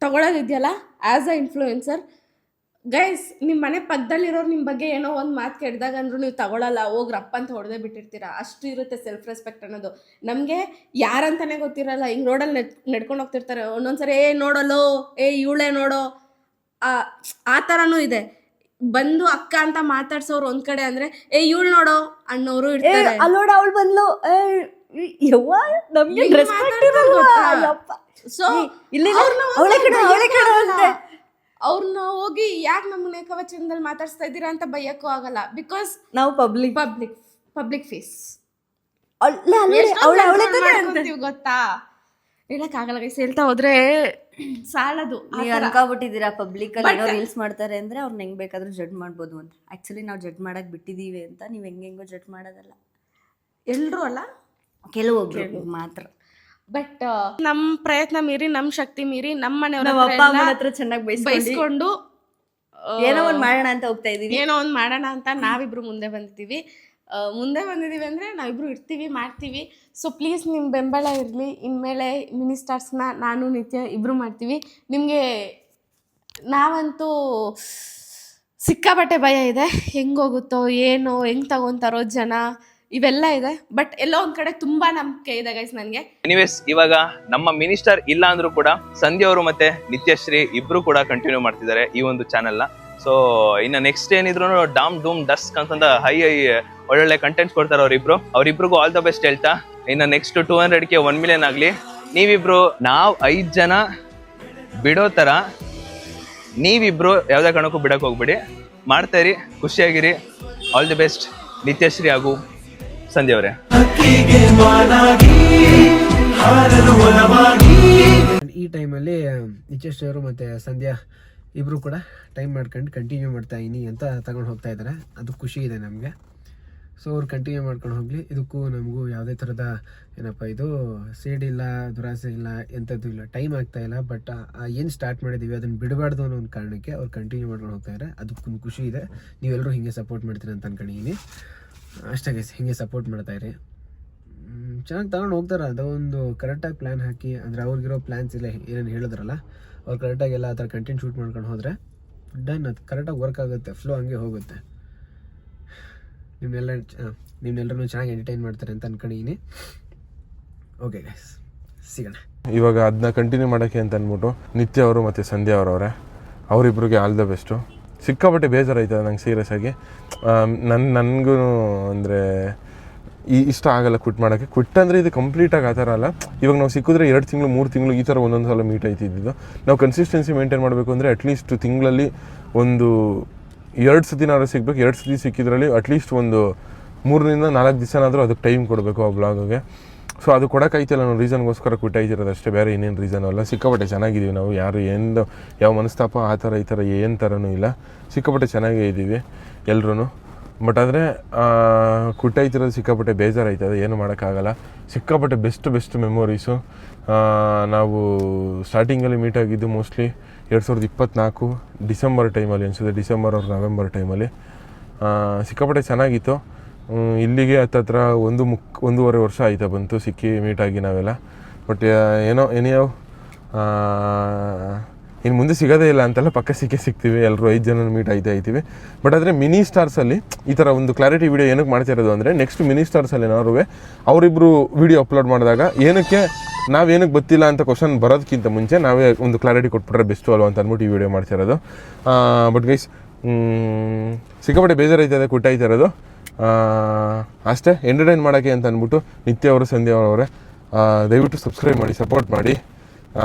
ತಗೊಳ್ಳೋದಿದೆಯಲ್ಲ ಆ್ಯಸ್ ಅ ಇನ್ಫ್ಲೂಯೆನ್ಸರ್ ಗೈಸ್. ನಿಮ್ಮ ಮನೆ ಪಕ್ಕದಲ್ಲಿರೋರು ನಿಮ್ಮ ಬಗ್ಗೆ ಏನೋ ಒಂದು ಮಾತು ಕೇಳಿದಾಗ ಅಂದ್ರೂ ನೀವು ತಗೊಳ್ಳಲ್ಲ, ಹೋಗ್ರಪ್ಪ ಅಂತ ಹೊಡೆದೇ ಬಿಟ್ಟಿರ್ತೀರ. ಅಷ್ಟು ಇರುತ್ತೆ ಸೆಲ್ಫ್ ರೆಸ್ಪೆಕ್ಟ್ ಅನ್ನೋದು. ನಮಗೆ ಯಾರಂತಾನೆ ಗೊತ್ತಿರಲ್ಲ, ಹಿಂಗೆ ರೋಡಲ್ಲಿ ನಡ್ಕೊಂಡು ಹೋಗ್ತಿರ್ತಾರೆ. ಒಂದೊಂದ್ಸರಿ ನೋಡೋಲ್ಲೋ, ಇವಳೇ ನೋಡೋ, ಆ ಥರನೂ ಇದೆ. ಬಂದು ಅಕ್ಕ ಅಂತ ಮಾತಾಡ್ಸೋರು ಒಂದ್ ಕಡೆ ಅಂದ್ರೆ ಇವಳು ನೋಡೋ ಅನ್ನೋರು ಇರ್ತಾರೆ. ಅಲ್ಲೋಡ ಅವಳು ಬಂದ್ಲು, ಸೊ ಅವ್ರನ್ನ ಹೋಗಿ ಯಾಕೆ ನಮ್ಮನ್ನ ಕವಚನದಲ್ಲಿ ಮಾತಾಡ್ಸ್ತಾ ಇದ್ದೀರಾ ಅಂತ ಬೈಯಕ್ಕೂ ಆಗಲ್ಲ. ಬಿಕಾಸ್ ನಾವು ಪಬ್ಲಿಕ್ ಪಬ್ಲಿಕ್ ಫೇಸ್ ಗೊತ್ತಾ, ಹೇಳಕ್ಕಾಗಲ್ಲ ಗೈಸ್, ಹೇಳ್ತಾ ಹೋದ್ರೆ ಸಾಲದು. ನೀವು ಅನ್ಕೋಬಿಟ್ಟಿದ್ದೀರಾ ಪಬ್ಲಿಕ್ ಅಲ್ಲಿ ಏನೋ ರೀಲ್ಸ್ ಮಾಡ್ತಾರೆ ಅಂದ್ರೆ ಅವ್ರನ್ನ ಹೆಂಗ್ ಬೇಕಾದ್ರೂ ಜಡ್ಜ್ ಮಾಡ್ಬೋದು ಅಂತ. ಆಕ್ಚುಲಿ ನಾವು ಜಡ್ಜ್ ಮಾಡಕ್ ಬಿಟ್ಟಿದೀವಿ ಅಂತ ನೀವು ಹೆಂಗೆಂಗೋ ಜಡ್ಜ್ ಮಾಡೋದಲ್ಲ, ಎಲ್ರು ಅಲ್ಲ, ಕೆಲವೊಬ್ರು ಮಾತ್ರ. ಬಟ್ ನಮ್ ಪ್ರಯತ್ನ ಮೀರಿ, ನಮ್ ಶಕ್ತಿ ಮೀರಿ, ನಮ್ಮ ಮನೆಯವ್ರ ಅಪ್ಪ ಅಮ್ಮನ ಹತ್ರ ಚೆನ್ನಾಗಿ ಬೈಸ್ಕೊಂಡು ಏನೋ ಒಂದ್ ಮಾಡೋಣ ಅಂತ ಹೋಗ್ತಾ ಇದೀವಿ. ಏನೋ ಒಂದ್ ಮಾಡೋಣ ಅಂತ ನಾವಿಬ್ರು ಮುಂದೆ ಬಂದಿದ್ದೀವಿ ಅಂದ್ರೆ ನಾವಿಬ್ರು ಇರ್ತೀವಿ, ಮಾಡ್ತೀವಿ. ಸೊ ಪ್ಲೀಸ್ ನಿಮ್ಮ ಬೆಂಬಲ ಇರಲಿ. ಇನ್ಮೇಲೆ ಮಿನಿ ಸ್ಟಾರ್ಸ್ನ ನಾನು ನಿತ್ಯ ಇಬ್ರು ಮಾಡ್ತೀವಿ. ನಿಮಗೆ ನಾವಂತೂ ಸಿಕ್ಕಾಪಟ್ಟೆ ಭಯ ಇದೆ, ಹೆಂಗೋಗುತ್ತೋ ಏನೋ, ಹೆಂಗ್ ತಗೊಂತಾರೋ ಜನ, ಇವೆಲ್ಲ ಇದೆ. ಬಟ್ ಎಲ್ಲೋ ಒಂದ್ ಕಡೆ ತುಂಬಾ ನಂಬಿಕೆ ಇದೆ ಗೈಸ್ ನನಗೆ. ಎನಿವೇಸ್, ಇವಾಗ ನಮ್ಮ ಮಿನಿಸ್ಟರ್ ಇಲ್ಲ ಅಂದ್ರೂ ಕೂಡ ಸಂಧ್ಯಾ ಅವರು ಮತ್ತೆ ನಿತ್ಯಶ್ರೀ ಇಬ್ರು ಕೂಡ ಕಂಟಿನ್ಯೂ ಮಾಡ್ತಿದ್ದಾರೆ ಈ ಒಂದು ಚಾನೆಲ್ ನ. ಸೊ ಇನ್ನು ನೆಕ್ಸ್ಟ್ ಏನಿದ್ರು ಡಾಮ್ ಡೂಮ್ ಡಸ್ಕ್ ಅಂತಂದ ಹೈ ಒಳ್ಳೊಳ್ಳೆ ಕಂಟೆಂಟ್ಸ್ ಕೊಡ್ತಾರೆ ಅವ್ರಿಬ್ರಿಗೂ ಆಲ್ ದ ಬೆಸ್ಟ್ ಹೇಳ್ತಾ, ಇನ್ನು ನೆಕ್ಸ್ಟ್ 200K 1 million ಆಗ್ಲಿ. ನೀವಿಬ್ರು ನಾವ್ 5 ಜನ ಬಿಡೋ ತರ ನೀವಿಬ್ರು ಯಾವ್ದೇ ಕಾರಣಕ್ಕೂ ಬಿಡಕ್ ಹೋಗ್ಬಿಡಿ, ಮಾಡ್ತಾ ಇರಿ, ಖುಷಿಯಾಗಿರಿ. ಆಲ್ ದಿ ಬೆಸ್ಟ್ ನಿತ್ಯಶ್ರೀ ಹಾಗೂ ಸಂಧ್ಯಾ ಅವರೇ. ಈ ಟೈಮಲ್ಲಿ ನಿತ್ಯಶ್ರೀ ಅವರು ಮತ್ತು ಸಂಧ್ಯಾ ಇಬ್ಬರು ಕೂಡ ಟೈಮ್ ಮಾಡ್ಕೊಂಡು ಕಂಟಿನ್ಯೂ ಮಾಡ್ತಾ ಇನಿ ಅಂತ ತಗೊಂಡು ಹೋಗ್ತಾ ಇದ್ದಾರೆ. ಅದು ಖುಷಿ ಇದೆ ನಮಗೆ. ಸೊ ಅವ್ರು ಕಂಟಿನ್ಯೂ ಮಾಡ್ಕೊಂಡು ಹೋಗಲಿ. ಇದಕ್ಕೂ ನಮಗೂ ಯಾವುದೇ ಥರದ ಏನಪ್ಪ ಇದು ಸೇಡಿಲ್ಲ, ದುರಾಸೆ ಇಲ್ಲ, ಎಂಥದ್ದು ಇಲ್ಲ. ಟೈಮ್ ಆಗ್ತಾ ಇಲ್ಲ, ಬಟ್ ಏನು ಸ್ಟಾರ್ಟ್ ಮಾಡಿದ್ದೀವಿ ಅದನ್ನು ಬಿಡಬಾರ್ದು ಅನ್ನೋ ಒಂದು ಕಾರಣಕ್ಕೆ ಅವ್ರು ಕಂಟಿನ್ಯೂ ಮಾಡ್ಕೊಂಡು ಹೋಗ್ತಾ ಇದ್ದಾರೆ. ಅದಕ್ಕೊಂದು ಖುಷಿ ಇದೆ. ನೀವೆಲ್ಲರೂ ಹೀಗೆ ಸಪೋರ್ಟ್ ಮಾಡ್ತೀರಿ ಅಂತ ಅನ್ಕೊಂಡಿದ್ದೀನಿ. ಅಷ್ಟೇ ಗೈಸ್, ಹೀಗೆ ಸಪೋರ್ಟ್ ಮಾಡ್ತಾಯಿರಿ. ಚೆನ್ನಾಗಿ ತಗೊಂಡು ಹೋಗ್ತಾರೆ. ಅದೊಂದು ಕರೆಕ್ಟಾಗಿ ಪ್ಲ್ಯಾನ್ ಹಾಕಿ, ಅಂದರೆ ಅವ್ರಿಗಿರೋ ಪ್ಲ್ಯಾನ್ಸ್ ಇಲ್ಲ ಏನೇನು ಹೇಳಿದ್ರಲ್ಲ, ಅವ್ರು ಕರೆಕ್ಟಾಗಿ ಎಲ್ಲ ಆ ಥರ ಕಂಟೆಂಟ್ ಶೂಟ್ ಮಾಡ್ಕೊಂಡು ಹೋದರೆ ಡನ್, ಅದು ಕರೆಕ್ಟಾಗಿ ವರ್ಕ್ ಆಗುತ್ತೆ, ಫ್ಲೋ ಹಂಗೆ ಹೋಗುತ್ತೆ. ನಿಮ್ಮೆಲ್ಲರೂ ಚೆನ್ನಾಗಿ ಎಂಟರ್ಟೈನ್ ಮಾಡ್ತಾರೆ ಅಂತ ಅನ್ಕೊಂಡಿದ್ದೀನಿ. ಓಕೆ ಗೈಸ್, ಸಿಗೋಣ. ಇವಾಗ ಅದನ್ನ ಕಂಟಿನ್ಯೂ ಮಾಡೋಕ್ಕೆ ಅಂತ ಅಂದ್ಬಿಟ್ಟು ನಿತ್ಯ ಅವರು ಮತ್ತು ಸಂಧ್ಯಾ ಅವರಿಬ್ರಿಗೆ ಆಲ್ ದ ಬೆಸ್ಟು. ಸಿಕ್ಕಾಪಟ್ಟೆ ಬೇಜಾರಾಯ್ತದೆ ನಂಗೆ ಸೀರಿಯಸ್ ಆಗಿ. ನನಗೂ ಅಂದರೆ ಇಷ್ಟ ಆಗಲ್ಲ ಕ್ವಿಟ್ ಮಾಡೋಕ್ಕೆ. ಕ್ವಿಟ್ ಅಂದರೆ ಇದು ಕಂಪ್ಲೀಟಾಗಿ ಆ ಥರ ಅಲ್ಲ. ಇವಾಗ ನಾವು ಸಿಕ್ಕಿದ್ರೆ 2 ತಿಂಗಳು 3 ತಿಂಗಳು ಈ ಥರ ಒಂದೊಂದು ಸಲ ಮೀಟ್ ಆಯ್ತಿದ್ದು. ನಾವು ಕನ್ಸಿಸ್ಟೆನ್ಸಿ ಮೇಂಟೈನ್ ಮಾಡಬೇಕು ಅಂದರೆ ಅಟ್ಲೀಸ್ಟ್ ತಿಂಗಳಲ್ಲಿ ಒಂದು 2 ಸತಿನಾದ್ರೂ ಸಿಗಬೇಕು. 2 ಸತಿ ಸಿಕ್ಕಿದ್ರಲ್ಲಿ ಅಟ್ಲೀಸ್ಟ್ ಒಂದು 3ರಿಂದ 4 ದಿವಸನಾದರೂ ಅದಕ್ಕೆ ಟೈಮ್ ಕೊಡಬೇಕು ಆ ಬ್ಲಾಗ್ಗೆ. ಸೊ ಅದು ಕೊಡೋಕ್ಕಾಯ್ತಿಲ್ಲ, ನಾವು ರೀಸನ್ಗೋಸ್ಕರ ಕ್ವಿಟ್ ಆಯ್ತಿರೋದು ಅಷ್ಟೇ, ಬೇರೆ ಏನೇನು ರೀಸನ್ ಅಲ್ಲ. ಸಿಕ್ಕಾಪಟ್ಟೆ ಚೆನ್ನಾಗಿದ್ದೀವಿ ನಾವು, ಯಾರು ಏನು ಯಾವ ಮನಸ್ತಾಪ ಆ ಥರ ಈ ಥರ ಏನು ಥರನೂ ಇಲ್ಲ. ಸಿಕ್ಕಾಪಟ್ಟೆ ಚೆನ್ನಾಗೇ ಇದ್ದೀವಿ ಎಲ್ರೂ. ಬಟ್ ಆದರೆ ಕ್ವಿಟ್ ಆಯ್ತಿರೋದು ಸಿಕ್ಕಾಪಟ್ಟೆ ಬೇಜಾರಾಯ್ತದೆ, ಏನು ಮಾಡೋಕ್ಕಾಗಲ್ಲ. ಸಿಕ್ಕಾಪಟ್ಟೆ ಬೆಸ್ಟ್ ಮೆಮೊರೀಸು. ನಾವು ಸ್ಟಾರ್ಟಿಂಗಲ್ಲಿ ಮೀಟ್ ಆಗಿದ್ದು ಮೋಸ್ಟ್ಲಿ 2024 ಡಿಸೆಂಬರ್ ಟೈಮಲ್ಲಿ ಅನಿಸುತ್ತೆ, ಡಿಸೆಂಬರ್ ಅವ್ರ ನವೆಂಬರ್ ಟೈಮಲ್ಲಿ. ಸಿಕ್ಕಾಪಟ್ಟೆ ಚೆನ್ನಾಗಿತ್ತು. ಇಲ್ಲಿಗೆ ಹತ್ತತ್ರ 1.5 ವರ್ಷ ಆಯಿತಾ ಬಂತು ಸಿಕ್ಕಿ ಮೀಟಾಗಿ ನಾವೆಲ್ಲ. ಬಟ್ ಏನೋ ಏನಿಯಾವ್ ಇನ್ನು ಮುಂದೆ ಸಿಗೋದೇ ಇಲ್ಲ ಅಂತಲ್ಲ, ಪಕ್ಕ ಸಿಗ್ತೀವಿ ಎಲ್ಲರೂ 5 ಜನ ಮೀಟ್ ಆಯ್ತೀವಿ. ಬಟ್ ಆದರೆ ಮಿನಿ ಸ್ಟಾರ್ಸಲ್ಲಿ ಈ ಥರ ಒಂದು ಕ್ಲಾರಿಟಿ ವಿಡಿಯೋ ಏನಕ್ಕೆ ಮಾಡ್ತಿರೋದು ಅಂದರೆ, ನೆಕ್ಸ್ಟ್ ಮಿನಿ ಸ್ಟಾರ್ಸಲ್ಲಿ ಏನಾದ್ರು ಅವರಿಬ್ಬರು ವಿಡಿಯೋ ಅಪ್ಲೋಡ್ ಮಾಡಿದಾಗ ನಾವೇನಕ್ಕೆ ಗೊತ್ತಿಲ್ಲ ಅಂತ ಕ್ವಶನ್ ಬರೋದಕ್ಕಿಂತ ಮುಂಚೆ ನಾವೇ ಒಂದು ಕ್ಲಾರಿಟಿ ಕೊಟ್ಬಿಟ್ರೆ ಬೆಸ್ಟು ಅಲ್ವ ಅಂತ ಅಂದ್ಬಿಟ್ಟು ಈ ವಿಡಿಯೋ ಮಾಡ್ತಿರೋದು. ಬಟ್ ಗೈಸ್, ಸಿಕ್ಕಾಪಟ್ಟೆ ಬೇಜಾರಾಯ್ತದೆ ಕ್ವಿಟ್ ಆಯ್ತಿರೋದು ಅಷ್ಟೇ. ಎಂಟರ್ಟೈನ್ ಮಾಡೋಕ್ಕೆ ಅಂತ ಅಂದ್ಬಿಟ್ಟು ನಿತ್ಯ ಅವರು ಸಂಧ್ಯಾ ಅವರವರೇ ದಯವಿಟ್ಟು ಸಬ್ಸ್ಕ್ರೈಬ್ ಮಾಡಿ, ಸಪೋರ್ಟ್ ಮಾಡಿ.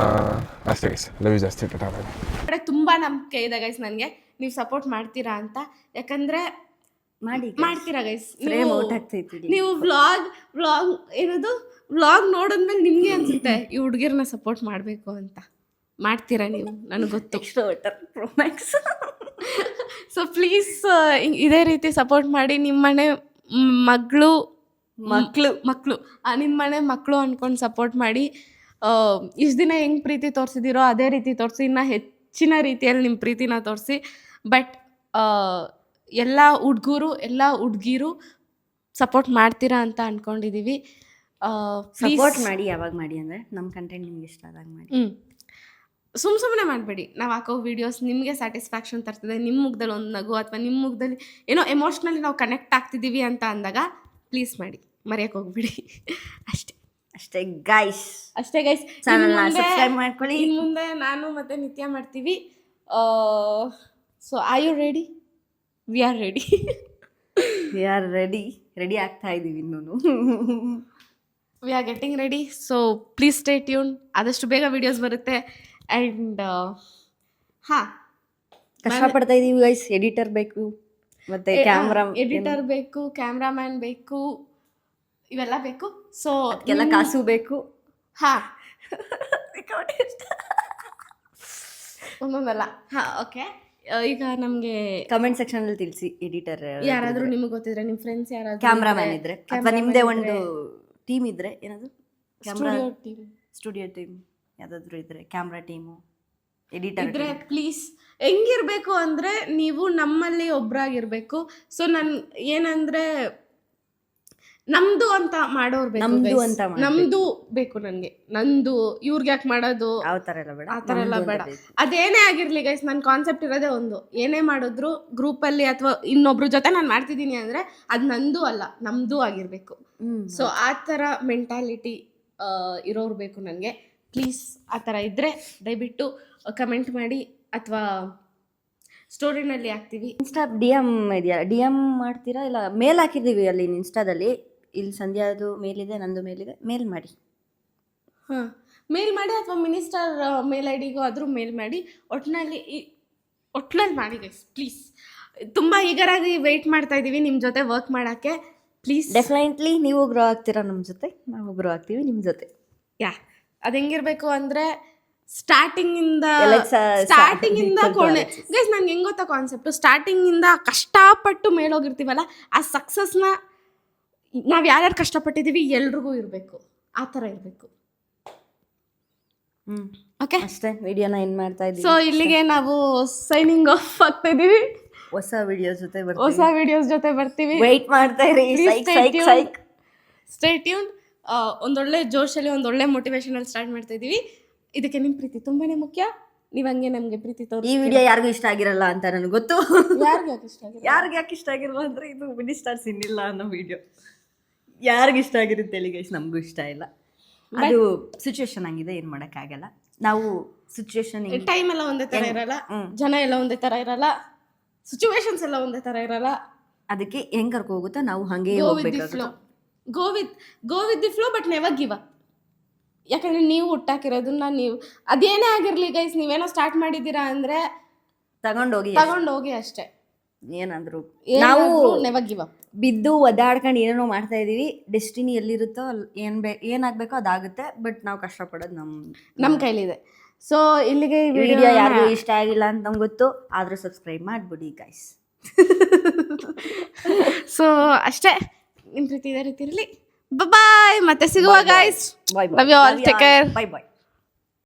ಅಷ್ಟೇ ಗೈಸ್, ಲವ್ ಯು ಜಾಸ್ತಿ. ಕಡೆ ತುಂಬಾ ನಂಬಿಕೆ ಇದೆ ಗೈಸ್ ನನಗೆ, ನೀವು ಸಪೋರ್ಟ್ ಮಾಡ್ತೀರಾ ಅಂತ. ಯಾಕಂದ್ರೆ ಮಾಡ್ತೀರಾ ಗೈಸ್. ನೀವು ವ್ಲಾಗ್ ಏನದು ವ್ಲಾಗ್ ನೋಡಿದ್ಮೇಲೆ ನಿಮ್ಗೆ ಅನ್ಸುತ್ತೆ ಈ ಹುಡುಗಿರನ್ನ ಸಪೋರ್ಟ್ ಮಾಡಬೇಕು ಅಂತ. ಮಾಡ್ತೀರಾ ನೀವು, ನನಗೆ ಗೊತ್ತು. ಸೊ ಪ್ಲೀಸ್ ಇದೇ ರೀತಿ ಸಪೋರ್ಟ್ ಮಾಡಿ. ನಿಮ್ಮನೆ ಮಕ್ಕಳು ನಿಮ್ಮನೆ ಮಕ್ಕಳು ಅಂದ್ಕೊಂಡು ಸಪೋರ್ಟ್ ಮಾಡಿ. ಇಷ್ಟು ದಿನ ಹೆಂಗೆ ಪ್ರೀತಿ ತೋರಿಸಿದಿರೋ ಅದೇ ರೀತಿ ತೋರಿಸಿ, ಇನ್ನೂ ಹೆಚ್ಚಿನ ರೀತಿಯಲ್ಲಿ ನಿಮ್ಮ ಪ್ರೀತಿನ ತೋರಿಸಿ. ಬಟ್ ಎಲ್ಲ ಹುಡುಗಿರು ಸಪೋರ್ಟ್ ಮಾಡ್ತೀರಾ ಅಂತ ಅಂದ್ಕೊಂಡಿದ್ದೀವಿ. ಸಪೋರ್ಟ್ ಮಾಡಿ. ಯಾವಾಗ ಮಾಡಿ ಅಂದರೆ ನಮ್ಮ ಕಂಟೆಂಟ್ ನಿಮ್ಗೆ ಇಷ್ಟ ಆದಾಗ ಮಾಡಿ. ಸುಮ್ಮನೆ ಮಾಡಬೇಡಿ. ನಾವು ಹಾಕೋ ವೀಡಿಯೋಸ್ ನಿಮಗೆ ಸ್ಯಾಟಿಸ್ಫ್ಯಾಕ್ಷನ್ ತರ್ತದೆ, ನಿಮ್ಮ ಮುಖದಲ್ಲಿ ಒಂದು ನಗು ಅಥವಾ ನಿಮ್ಮ ಮುಖದಲ್ಲಿ ಏನೋ ಎಮೋಷ್ನಲಿ ನಾವು ಕನೆಕ್ಟ್ ಆಗ್ತಿದ್ದೀವಿ ಅಂತ ಅಂದಾಗ ಪ್ಲೀಸ್ ಮಾಡಿ, ಮರೆಯೋಕೆ ಹೋಗ್ಬಿಡಿ. ಅಷ್ಟೇ ಗೈಸ್. ಸಬ್ಸ್ಕ್ರೈಬ್ ಮಾಡ್ಕೊಳ್ಳಿ. ಇನ್ನು ಮುಂದೆ ನಾನು ಮತ್ತೆ ನಿತ್ಯ ಮಾಡ್ತೀವಿ. So are you ready? We are ready ಆಗ್ತಾ ಇದ್ದೀವಿ ಇನ್ನೂ. We are getting ready. So please stay tune. ಆದಷ್ಟು ಬೇಗ ವಿಡಿಯೋಸ್ ಬರುತ್ತೆ. ಆ್ಯಂಡ್ ಕಷ್ಟಪಡ್ತಾ ಇದ್ದೀವಿ ಗೈಸ್. ಎಡಿಟರ್ ಬೇಕು, ಮತ್ತೆ ಕ್ಯಾಮ್ರಾ ಎಡಿಟರ್ ಬೇಕು, ಕ್ಯಾಮ್ರಾಮ್ಯಾನ್ ಬೇಕು, ಇವೆಲ್ಲ ಬೇಕು. ಸೊ ಎಲ್ಲ ಕಾಸು ಬೇಕು. ಹಾ ಒಂದೊಂದಲ್ಲ. ಹಾ ಓಕೆ. ಈಗ ನಮ್ಗೆ ಕಮೆಂಟ್ ಸೆಕ್ಷನ್ ಅಲ್ಲಿ ತಿಳಿಸಿ ಎಡಿಟರ್ ಯಾರಾದ್ರೂ ನಿಮಗೆ ಗೊತ್ತಿದ್ರೆ, ನಿಮ್ ಫ್ರೆಂಡ್ಸ್ ಯಾರಾದ್ರೂ ಕ್ಯಾಮ್ರಾಮ್ಯಾನ್ ಇದ್ರೆ ಅಥವಾ ನಿಮ್ದೇ ಒಂದು ಟೀಮ್ ಇದ್ರೆ, ಏನದು ಕ್ಯಾಮ್ರಾ ಸ್ಟುಡಿಯೋ ಟೀಮ್ ಯಾವ್ದಾದ್ರು ಇದ್ರೆ, ಕ್ಯಾಮ್ರಾ ಟೀಮು, ಎಡಿಟರ್ ಇದ್ರೆ ಪ್ಲೀಸ್. ಹೆಂಗಿರ್ಬೇಕು ಅಂದ್ರೆ ನೀವು ನಮ್ಮಲ್ಲಿ ಒಬ್ರಾಗಿರ್ಬೇಕು. ಸೊ ನನ್ ಏನಂದ್ರೆ ನಮ್ದು ಅಂತ ಮಾಡೋರ್ ಬೇಕು, ನಮ್ದು ಅಂತ ನಮ್ದು ಬೇಕು ನನ್ಗೆ. ನಂದು ಇವ್ರಿಗೆ ಯಾಕೆ ಮಾಡೋದು ಆ ಥರ ಎಲ್ಲ ಬೇಡ, ಆ ಥರ ಎಲ್ಲ ಬೇಡ. ಅದೇನೇ ಆಗಿರ್ಲಿ ಗೈಸ್, ನನ್ನ ಕಾನ್ಸೆಪ್ಟ್ ಇರೋದೇ ಒಂದು, ಏನೇ ಮಾಡಿದ್ರು ಗ್ರೂಪಲ್ಲಿ ಅಥವಾ ಇನ್ನೊಬ್ರ ಜೊತೆ ನಾನು ಮಾಡ್ತಿದ್ದೀನಿ ಅಂದ್ರೆ ಅದು ನಂದು ಅಲ್ಲ, ನಮ್ದು ಆಗಿರ್ಬೇಕು. ಸೊ ಆ ಥರ ಮೆಂಟಾಲಿಟಿ ಇರೋರು ಬೇಕು ನನಗೆ. ಪ್ಲೀಸ್ ಆ ಥರ ಇದ್ದರೆ ದಯವಿಟ್ಟು ಕಮೆಂಟ್ ಮಾಡಿ ಅಥವಾ ಸ್ಟೋರಿನಲ್ಲಿ ಹಾಕ್ತೀವಿ. ಇನ್ಸ್ಟಾ ಡಿ ಎಮ್ ಇದೆಯಾ, ಡಿ ಎಮ್ ಮಾಡ್ತೀರಾ? ಇಲ್ಲ ಮೇಲ್ ಹಾಕಿದ್ದೀವಿ ಅಲ್ಲಿ ಇನ್ಸ್ಟಾದಲ್ಲಿ. ಇಲ್ಲಿ ಸಂಧ್ಯಾದು ಮೇಲಿದೆ, ನಂದು ಮೇಲಿದೆ, ಮೇಲ್ ಮಾಡಿ. ಹಾಂ, ಮೇಲ್ ಮಾಡಿ ಅಥವಾ ಮಿನಿಸ್ಟರ್ ಮೇಲ್ ಐ ಡಿಗೂ ಆದರೂ ಮೇಲ್ ಮಾಡಿ. ಒಟ್ಟಿನಲ್ಲಿ ಮಾಡಿ ಗೈಸ್ ಪ್ಲೀಸ್. ತುಂಬ ಈಗರಾಗಿ ವೆಯ್ಟ್ ಮಾಡ್ತಾ ಇದ್ದೀವಿ ನಿಮ್ಮ ಜೊತೆ ವರ್ಕ್ ಮಾಡೋಕ್ಕೆ. ಪ್ಲೀಸ್ ಡೆಫಿನೆಟ್ಲಿ ನೀವು ಗ್ರೋ ಆಗ್ತೀರಾ ನಮ್ಮ ಜೊತೆ, ನಾವು ಗ್ರೋ ಆಗ್ತೀವಿ ನಿಮ್ಮ ಜೊತೆ. ಯಾ, ಅದು ಹೆಂಗಿರ್ಬೇಕು ಅಂದರೆ ಸ್ಟಾರ್ಟಿಂಗಿಂದ ಕೊನೆ ಗೈಸ್. ನನ್ಗೆ ಹೆಂಗೆ ಗೊತ್ತಾ ಕಾನ್ಸೆಪ್ಟು, ಸ್ಟಾರ್ಟಿಂಗಿಂದ ಕಷ್ಟಪಟ್ಟು ಮೇಲೋಗಿರ್ತೀವಲ್ಲ, ಆ ಸಕ್ಸಸ್ನ ನಾವು ಯಾರ್ಯಾರು ಕಷ್ಟಪಟ್ಟಿದ್ದೀವಿ ಎಲ್ರಿಗೂ ಇರಬೇಕು, ಆ ಥರ ಇರಬೇಕು. ಓಕೆ, ಅಷ್ಟೇ. ವಿಡಿಯೋನ ಏನು ಮಾಡ್ತಾ ಇದ್ದೀವಿ. ಸೊ ಇಲ್ಲಿಗೆ ನಾವು ಸೈನಿಂಗ್ ಆಫ್ ಆಗ್ತಾ ಇದ್ದೀವಿ. ಹೊಸ ವಿಡಿಯೋಸ್ ಜೊತೆ ಬರ್ತೀವಿ. ವೆಯ್ಟ್ ಮಾಡ್ತಾ ಇರಿ. Stay tune. ಒಂದೊಳ್ಳೆ ಜೋಶಲ್ಲಿ ಒಂದೊಳ್ಳೆ ಮೋಟಿವೇಶನಲ್ಲಿ ಸ್ಟಾರ್ಟ್ ಮಾಡ್ತಾ ಇದ್ದೀವಿ. ಇದಕ್ಕೆ ನಿಮ್ಮ ಪ್ರೀತಿ ತುಂಬಾನೇ ಮುಖ್ಯ. ನೀವು ಹಂಗೆ ನಮಗೆ ಪ್ರೀತಿ ತೋರಿಸಿ. ಈ ವಿಡಿಯೋ ಯಾರಿಗೂ ಇಷ್ಟ ಆಗಿರಲ್ಲ ಅಂತ ನನಗೆ ಗೊತ್ತು. ಯಾರಿಗೆ ಯಾಕೆ ಇಷ್ಟ ಆಗಿರಲ್ಲ ಅಂದರೆ ಇದು ಮಿನಿಸ್ಟರ್ಸ್ ಇನ್ನಿಲ್ಲ ಅನ್ನೋ ವಿಡಿಯೋ ಯಾರಿಗೂ ಇಷ್ಟ ಆಗಿರುತ್ತೆ ಹೇಳಿ ಗೈಸ್. ನಮಗೂ ಇಷ್ಟ ಇಲ್ಲ. ಅದು ಸಿಚುವೇಶನ್ ಹಂಗಿದೆ, ಏನು ಮಾಡೋಕ್ಕಾಗಲ್ಲ. ನಾವು ಸಿಚುವೇಶನ್ ಟೈಮ್ ಎಲ್ಲ ಒಂದೇ ಥರ ಇರಲ್ಲ, ಜನ ಎಲ್ಲ ಒಂದೇ ಥರ ಇರಲ್ಲ, ಸಿಚುವೇಶನ್ಸ್ ಎಲ್ಲ ಒಂದೇ ಥರ ಇರಲ್ಲ. ಅದಕ್ಕೆ ಹೆಂಗೆ ಕರ್ಕೊ ಹೋಗುತ್ತೋ ನಾವು ಹಾಗೆ go with the flow, but never give up. ಯಾಕಂದ್ರೆ ನೀವು ಹುಟ್ಟಾಕಿರೋದನ್ನ ನೀವು ಅದೇನೇ ಆಗಿರ್ಲಿ ಗೈಸ್, ನೀವೇನೋ ಸ್ಟಾರ್ಟ್ ಮಾಡಿದ್ದೀರಾ ಅಂದ್ರೆ ತಗೊಂಡೋಗಿ ಅಷ್ಟೇ. ಏನಾದ್ರು ನಾವು ನೆವರ್ ಗಿವ್ ಅಪ್. ಬಿದ್ದು ಒದ್ದಾಡ್ಕೊಂಡು ಏನೇನೋ ಮಾಡ್ತಾ ಇದೀವಿ. ಡೆಸ್ಟಿನಿ ಎಲ್ಲಿರುತ್ತೋ ಅಲ್ಲಿ ಏನಾಗಬೇಕೋ ಅದಾಗುತ್ತೆ. ಬಟ್ ನಾವು ಕಷ್ಟಪಡೋದು ನಮ್ಮ ಕೈಲಿದೆ. ಸೊ ಇಲ್ಲಿಗೆ ವಿಡಿಯೋ ಯಾರಿಗೂ ಇಷ್ಟ ಆಗಿಲ್ಲ ಅಂತ ನಮ್ಗೆ ಗೊತ್ತು, ಆದರೂ ಸಬ್ಸ್ಕ್ರೈಬ್ ಮಾಡಿಬಿಡಿ ಗೈಸ್. ಸೊ ಅಷ್ಟೇ, ನಿಮ್ಮ ಪ್ರೀತಿ ಇದೇ ರೀತಿ ಇರಲಿ. ಬಾಯ್, ಮತ್ತೆ ಸಿಗುವ guys. Love you all, take care, bye bye.